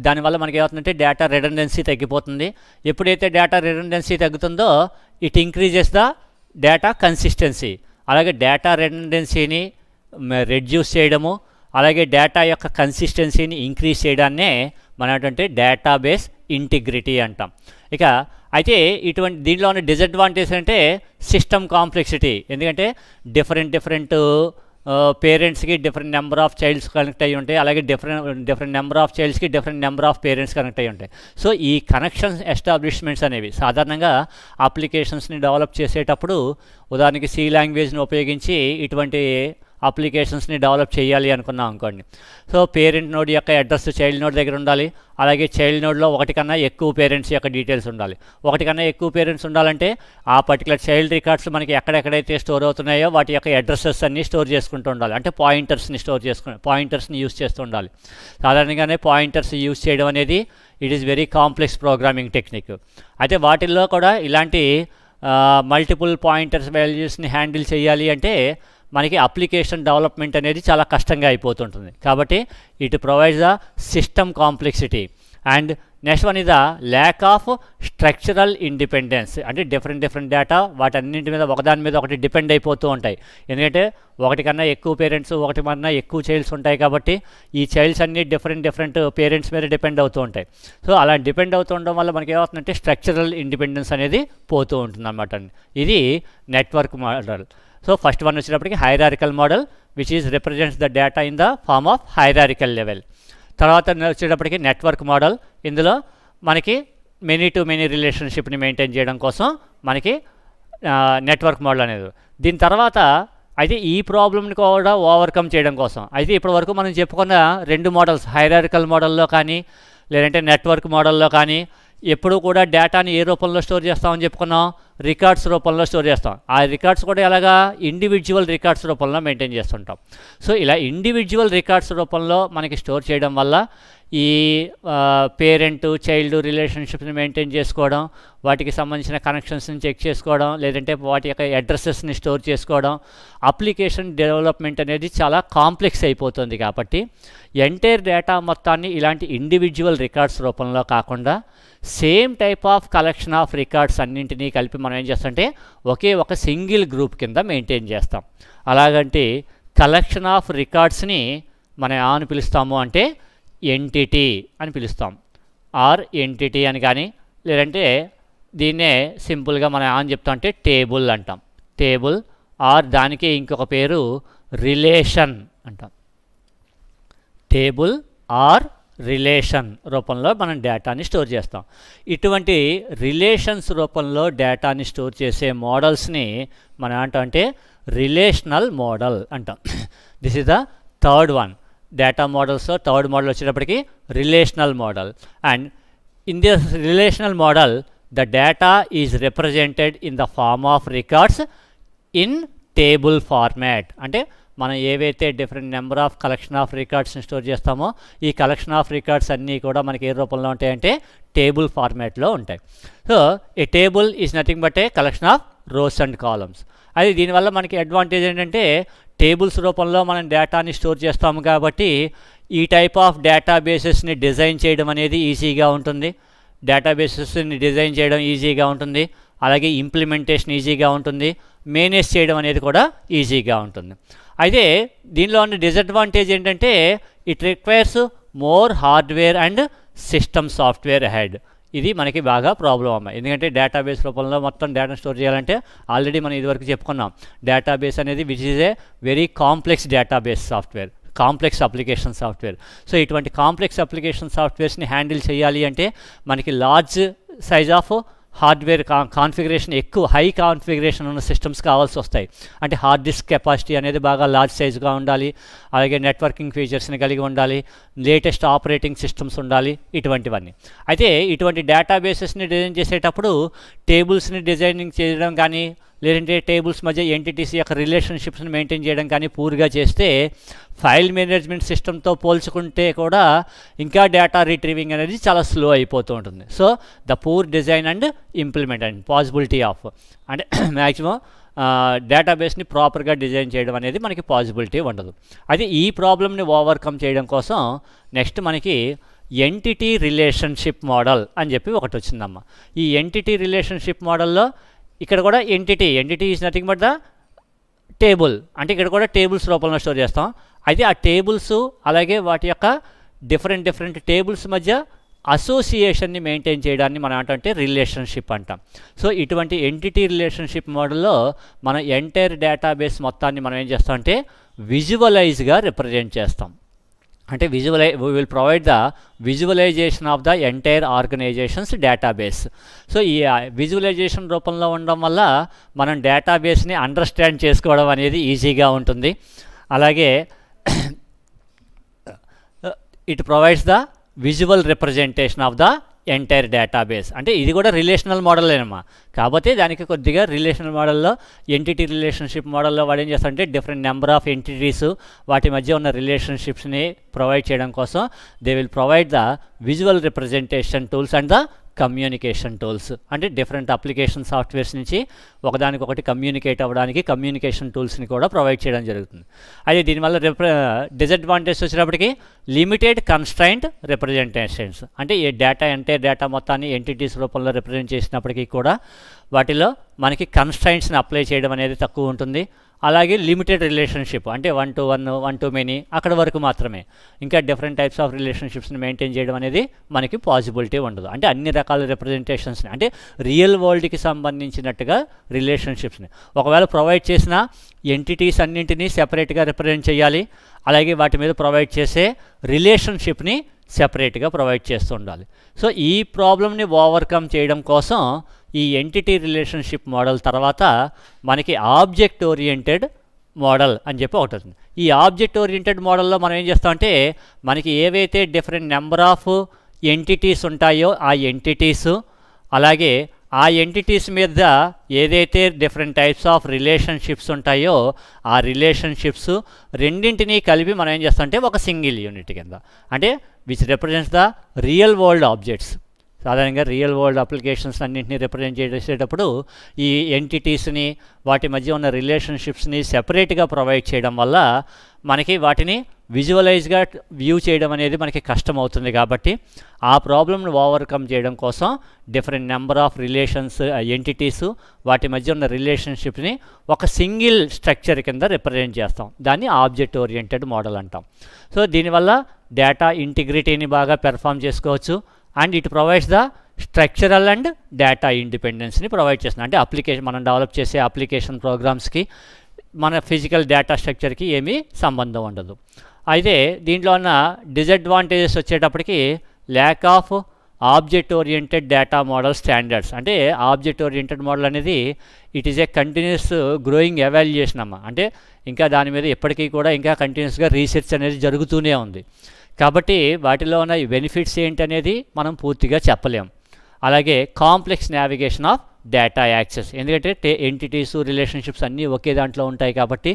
దానివల్ల మనకి ఏమవుతుందంటే డేటా రిడెండెన్సీ తగ్గిపోతుంది. ఎప్పుడైతే డేటా రిడెండెన్సీ తగ్గుతుందో it increases the data consistency. అలాగే డేటా రిడెండెన్సీని రెడ్యూస్ చేయడము, అలాగే డేటా యొక్క కన్సిస్టెన్సీని ఇంక్రీజ్ చేయడాన్నే మనం ఏంటంటే డేటాబేస్ ఇంటిగ్రిటీ అంటాం. ఇక అయితే ఇటువంటి దీంట్లో ఉన్న డిసడ్వాంటేజ్ అంటే సిస్టమ్ కాంప్లెక్సిటీ. ఎందుకంటే డిఫరెంట్ పేరెంట్స్కి different number of childs connect అయ్యి ఉంటాయి, అలాగే డిఫరెంట్ నెంబర్ ఆఫ్ చైల్డ్స్కి different number of parents connect అయ్యి ఉంటాయి. సో ఈ కనెక్షన్స్ ఎస్టాబ్లిష్మెంట్స్ అనేవి సాధారణంగా అప్లికేషన్స్ని డెవలప్ చేసేటప్పుడు ఉదాహరణకి సి లాంగ్వేజ్ని ఉపయోగించి ఇటువంటి అప్లికేషన్స్ని డెవలప్ చేయాలి అనుకున్నాం అనుకోండి. సో పేరెంట్ నోడ్ యొక్క అడ్రస్ చైల్డ్ నోడ్ దగ్గర ఉండాలి, అలాగే చైల్డ్ నోడ్లో ఒకటి కన్నా ఎక్కువ పేరెంట్స్ యొక్క డీటెయిల్స్ ఉండాలి. ఒకటి కన్నా ఎక్కువ పేరెంట్స్ ఉండాలంటే ఆ పర్టికులర్ చైల్డ్ రికార్డ్స్ మనకి ఎక్కడెక్కడైతే స్టోర్ అవుతున్నాయో వాటి యొక్క అడ్రసెస్ అన్నీ స్టోర్ చేసుకుంటూ ఉండాలి. అంటే పాయింటర్స్ని యూస్ చేస్తూ ఉండాలి. సాధారణంగానే పాయింటర్స్ యూస్ చేయడం అనేది it is very complex programming technique. అయితే వాటిల్లో కూడా ఇలాంటి మల్టిపుల్ పాయింటర్స్ వాల్యూస్ని హ్యాండిల్ చేయాలి అంటే మనకి అప్లికేషన్ డెవలప్మెంట్ అనేది చాలా కష్టంగా అయిపోతుంటుంది. కాబట్టి it provides the system complexity. And next one is the lack of structural independence. అంటే డిఫరెంట్ డేటా వాటన్నింటి మీద ఒకదాని మీద ఒకటి డిపెండ్ అయిపోతూ ఉంటాయి. ఎందుకంటే ఒకటి కన్నా ఎక్కువ పేరెంట్స్, ఒకటి కన్నా ఎక్కువ చైల్డ్స్ ఉంటాయి కాబట్టి ఈ చైల్డ్స్ అన్నీ డిఫరెంట్ పేరెంట్స్ మీద డిపెండ్ అవుతూ ఉంటాయి. సో అలా డిపెండ్ అవుతూ ఉండడం వల్ల మనకి ఏమవుతుందంటే స్ట్రక్చరల్ ఇండిపెండెన్స్ అనేది పోతూ ఉంటుంది అన్నమాట. ఇది network model. So first one వచ్చేటప్పటికి hierarchical model which is represents the data in the form of hierarchical level. తర్వాత వచ్చేటప్పటికి నెట్వర్క్ మోడల్. ఇందులో మనకి మెనీ టు మెనీ రిలేషన్షిప్ని మెయింటైన్ చేయడం కోసం మనకి నెట్వర్క్ మోడల్ అనేది. దీని తర్వాత అయితే ఈ ప్రాబ్లమ్ని కూడా ఓవర్కమ్ చేయడం కోసం అయితే ఇప్పటి వరకు మనం చెప్పుకున్న రెండు మోడల్స్ హైరారికల్ మోడల్లో కానీ లేదంటే నెట్వర్క్ మోడల్లో కానీ ఎప్పుడు కూడా డేటాని ఏ రూపంలో స్టోర్ చేస్తామని చెప్పుకున్నాం, రికార్డ్స్ రూపంలో స్టోర్ చేస్తాం. ఆ రికార్డ్స్ కూడా ఎలాగా ఇండివిజువల్ రికార్డ్స్ రూపంలో మెయింటైన్ చేస్తుంటాం. సో ఇలా ఇండివిజువల్ రికార్డ్స్ రూపంలో మనకి స్టోర్ చేయడం వల్ల ఈ పేరెంట్ చైల్డ్ రిలేషన్షిప్ని మెయింటైన్ చేసుకోవడం, వాటికి సంబంధించిన కనెక్షన్స్ని చెక్ చేసుకోవడం, లేదంటే వాటి యొక్క అడ్రసెస్ని స్టోర్ చేసుకోవడం, అప్లికేషన్ డెవలప్మెంట్ అనేది చాలా కాంప్లెక్స్ అయిపోతుంది. కాబట్టి ఎంటైర్ డేటా మొత్తాన్ని ఇలాంటి ఇండివిజువల్ రికార్డ్స్ రూపంలో కాకుండా same type of collection of records అన్నింటినీ కలిపి మనం ఏం చేస్తామంటే ఒకే ఒక సింగిల్ గ్రూప్ కింద మెయింటైన్ చేస్తాం. అలాగంటే కలెక్షన్ ఆఫ్ రికార్డ్స్ని మనం ఏమని పిలుస్తాము అంటే ఎంటిటీ అని పిలుస్తాం, ఆర్ ఎంటిటీ అని కానీ, లేదంటే దీన్నే సింపుల్గా మనం ఏమని చెప్తాం అంటే టేబుల్ అంటాం. టేబుల్ ఆర్ దానికి ఇంకొక పేరు రిలేషన్ అంటాం. టేబుల్ ఆర్ రిలేషన్ రూపంలో మనం డేటాని స్టోర్ చేస్తాం. ఇటువంటి రిలేషన్స్ రూపంలో డేటాని స్టోర్ చేసే మోడల్స్ని మనం ఏమంటామంటే రిలేషనల్ మోడల్ అంటాం. This is the third one. Data మోడల్స్లో థర్డ్ మోడల్ వచ్చేటప్పటికి relational model. And in this relational model the data is represented in the form of records in table format. అంటే మనం ఏవైతే different number of collection of రికార్డ్స్ని store చేస్తామో ఈ collection of records అన్నీ కూడా మనకి ఏ రూపంలో ఉంటాయంటే టేబుల్ ఫార్మాట్లో ఉంటాయి. So A table is nothing but a collection of rows and columns. అది దీనివల్ల మనకి అడ్వాంటేజ్ ఏంటంటే టేబుల్స్ రూపంలో మనం డేటాని స్టోర్ చేస్తాము కాబట్టి ఈ టైప్ ఆఫ్ డేటాబేసెస్ని డిజైన్ చేయడం అనేది ఈజీగా ఉంటుంది. డేటాబేసెస్ని డిజైన్ చేయడం ఈజీగా ఉంటుంది, అలాగే ఇంప్లిమెంటేషన్ ఈజీగా ఉంటుంది, మేనేజ్ చేయడం అనేది కూడా ఈజీగా ఉంటుంది. అయితే దీనిలో ఉన్న డిసడ్వాంటేజ్ ఏంటంటే it requires more hardware and system software head. ఇది మనకి బాగా ప్రాబ్లం అమ్మ. ఎందుకంటే డేటాబేస్ రూపంలో మొత్తం డేటా స్టోర్ చేయాలంటే ఆల్రెడీ మనం ఇదివరకు చెప్పుకున్నాం డేటాబేస్ అనేది which is a very complex database software, complex application software. So ఇటువంటి కాంప్లెక్స్ అప్లికేషన్ సాఫ్ట్వేర్స్ని హ్యాండిల్ చేయాలి అంటే మనకి large size of hardware configuration ఎక్కువ హై కాన్ఫిగరేషన్ ఉన్న సిస్టమ్స్ కావాల్సి వస్తాయి. అంటే హార్డ్ డిస్క్ కెపాసిటీ అనేది బాగా లార్జ్ సైజుగా ఉండాలి, అలాగే నెట్వర్కింగ్ ఫీచర్స్ని కలిగి ఉండాలి, లేటెస్ట్ ఆపరేటింగ్ సిస్టమ్స్ ఉండాలి, ఇటువంటివన్నీ. అయితే ఇటువంటి డేటాబేసెస్ని డిజైన్ చేసేటప్పుడు టేబుల్స్ని డిజైనింగ్ చేయడం కానీ లేదంటే టేబుల్స్ మధ్య ఎంటిటీస్ యొక్క రిలేషన్షిప్స్ని మెయింటైన్ చేయడం కానీ పూర్గా చేస్తే ఫైల్ మేనేజ్మెంట్ సిస్టమ్తో పోల్చుకుంటే కూడా ఇంకా డేటా రిట్రీవింగ్ అనేది చాలా స్లో అయిపోతూ ఉంటుంది. So the poor design and implement and possibility of అంటే మ్యాక్సిమం డేటాబేస్ని ప్రాపర్గా డిజైన్ చేయడం అనేది మనకి పాసిబిలిటీ ఉండదు. అది ఈ ప్రాబ్లమ్ని ఓవర్కమ్ చేయడం కోసం నెక్స్ట్ మనకి ఎంటిటీ రిలేషన్షిప్ మోడల్ అని చెప్పి ఒకటి వచ్చిందమ్మ. ఈ ఎంటిటీ రిలేషన్షిప్ మోడల్లో ఇక్కడ కూడా entity is nothing but the table. అంటే ఇక్కడ కూడా టేబుల్స్ రూపంలో స్టోర్ చేస్తాం. అయితే ఆ టేబుల్స్ అలాగే వాటి యొక్క డిఫరెంట్ టేబుల్స్ మధ్య అసోసియేషన్ని మెయింటైన్ చేయడాన్ని మనం ఏంటంటే రిలేషన్షిప్ అంటాం. సో ఇటువంటి ఎంటిటీ రిలేషన్షిప్ మోడల్లో మన ఎంటైర్ డేటాబేస్ మొత్తాన్ని మనం ఏం చేస్తామంటే విజువలైజ్గా రిప్రజెంట్ చేస్తాం. అంటే we will provide the visualisation of the entire organisation's database. So ఈ విజువలైజేషన్ రూపంలో ఉండడం వల్ల మనం డేటాబేస్ని అండర్స్టాండ్ చేసుకోవడం అనేది ఈజీగా ఉంటుంది. అలాగే it provides the visual representation of the entire database. అంటే ఇది కూడా రిలేషనల్ మోడలేనమ్మా, కాకపోతే దానికి కొద్దిగా రిలేషనల్ మోడల్లో ఎంటిటీ రిలేషన్షిప్ మోడల్లో వాడు ఏం చేస్తారంటే డిఫరెంట్ నెంబర్ ఆఫ్ ఎంటిటీస్ వాటి మధ్య ఉన్న రిలేషన్షిప్స్ని ప్రొవైడ్ చేయడం కోసం they will provide the visual representation tools and the communication tools. అంటే డిఫరెంట్ అప్లికేషన్ సాఫ్ట్వేర్స్ నుంచి ఒకదానికొకటి కమ్యూనికేట్ అవ్వడానికి కమ్యూనికేషన్ టూల్స్ని కూడా ప్రొవైడ్ చేయడం జరుగుతుంది. అయితే దీనివల్ల డిసడ్వాంటేజ్ వచ్చినప్పటికీ లిమిటెడ్ కన్స్ట్రైంట్ రిప్రజెంటేషన్స్. అంటే ఈ డేటా మొత్తాన్ని ఎంటిటీస్ రూపంలో రిప్రజెంట్ చేసినప్పటికీ కూడా వాటిలో మనకి కన్స్ట్రైంట్స్ని అప్లై చేయడం అనేది తక్కువ ఉంటుంది. అలాగే లిమిటెడ్ రిలేషన్షిప్ అంటే 1 to 1, 1 to many అక్కడ వరకు మాత్రమే. ఇంకా డిఫరెంట్ టైప్స్ ఆఫ్ రిలేషన్షిప్స్ని మెయింటైన్ చేయడం అనేది మనకి పాసిబిలిటీ ఉండదు. అంటే అన్ని రకాల రిప్రజెంటేషన్స్ని అంటే రియల్ వరల్డ్కి సంబంధించినట్టుగా రిలేషన్షిప్స్ని ఒకవేళ ప్రొవైడ్ చేసిన ఎంటిటీస్ అన్నింటినీ సెపరేట్గా రిప్రజెంట్ చేయాలి. అలాగే వాటి మీద ప్రొవైడ్ చేసే రిలేషన్షిప్ని సెపరేట్గా ప్రొవైడ్ చేస్తూ ఉండాలి. సో ఈ ప్రాబ్లమ్ని ఓవర్కమ్ చేయడం కోసం ఈ ఎంటిటీ రిలేషన్షిప్ మోడల్ తర్వాత మనకి ఆబ్జెక్ట్ ఓరియంటెడ్ మోడల్ అని చెప్పి ఒకటి వస్తుంది. ఈ ఆబ్జెక్ట్ ఓరియంటెడ్ మోడల్లో మనం ఏం చేస్తామంటే మనకి ఏవైతే డిఫరెంట్ నెంబర్ ఆఫ్ ఎంటిటీస్ ఉంటాయో ఆ ఎంటిటీస్, అలాగే ఆ ఎంటిటీస్ మీద ఏదైతే డిఫరెంట్ టైప్స్ ఆఫ్ రిలేషన్షిప్స్ ఉంటాయో ఆ రిలేషన్షిప్స్ రెండింటినీ కలిపి మనం ఏం చేస్తామంటే ఒక సింగిల్ యూనిట్ కింద అంటే which represents the real world objects. సాధారణంగా రియల్ వరల్డ్ అప్లికేషన్స్ అన్నింటినీ రిప్రజెంట్ చేసేటప్పుడు ఈ ఎంటిటీస్ని వాటి మధ్య ఉన్న రిలేషన్షిప్స్ని సెపరేట్గా ప్రొవైడ్ చేయడం వల్ల మనకి వాటిని విజువలైజ్గా వ్యూ చేయడం అనేది మనకి కష్టమవుతుంది. కాబట్టి ఆ ప్రాబ్లమ్ని ఓవర్కమ్ చేయడం కోసం డిఫరెంట్ నెంబర్ ఆఫ్ ఎంటిటీస్ వాటి మధ్య ఉన్న రిలేషన్షిప్ని ఒక సింగిల్ స్ట్రక్చర్ కింద రిప్రజెంట్ చేస్తాం. దాన్ని ఆబ్జెక్ట్ ఓరియంటెడ్ మోడల్ అంటాం. సో దీనివల్ల డేటా ఇంటిగ్రిటీని బాగా పెర్ఫామ్ చేసుకోవచ్చు. And it provides the structural and data ఇండిపెండెన్స్ని ప్రొవైడ్ చేస్తుంది. అంటే అప్లికేషన్ మనం డెవలప్ చేసే అప్లికేషన్ ప్రోగ్రామ్స్కి మన ఫిజికల్ డేటా స్ట్రక్చర్కి ఏమీ సంబంధం ఉండదు. అయితే దీంట్లో ఉన్న డిసడ్వాంటేజెస్ వచ్చేటప్పటికి lack of object oriented data model standards. అంటే ఆబ్జెక్ట్ ఓరియంటెడ్ మోడల్ అనేది it is a continuous growing evaluation అమ్మ. అంటే ఇంకా దాని మీద ఎప్పటికీ కూడా ఇంకా కంటిన్యూస్గా రీసెర్చ్ అనేది జరుగుతూనే ఉంది. కాబట్టి వాటిలో ఉన్న బెనిఫిట్స్ ఏంటనేది మనం పూర్తిగా చెప్పలేం. అలాగే complex navigation of data access, ఎందుకంటే ఎంటిటీస్ రిలేషన్షిప్స్ అన్నీ ఒకే దాంట్లో ఉంటాయి కాబట్టి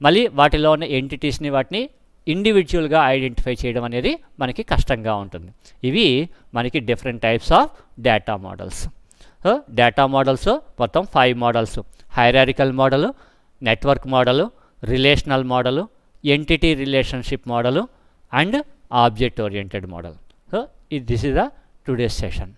మళ్ళీ వాటిలో ఉన్న ఎంటిటీస్ని వాటిని ఇండివిజువల్గా ఐడెంటిఫై చేయడం అనేది మనకి కష్టంగా ఉంటుంది. ఇవి మనకి different types of data models. So data models మొత్తం 5 models: hierarchical model, network model, relational model, entity relationship model and object oriented model. So this is the today's session.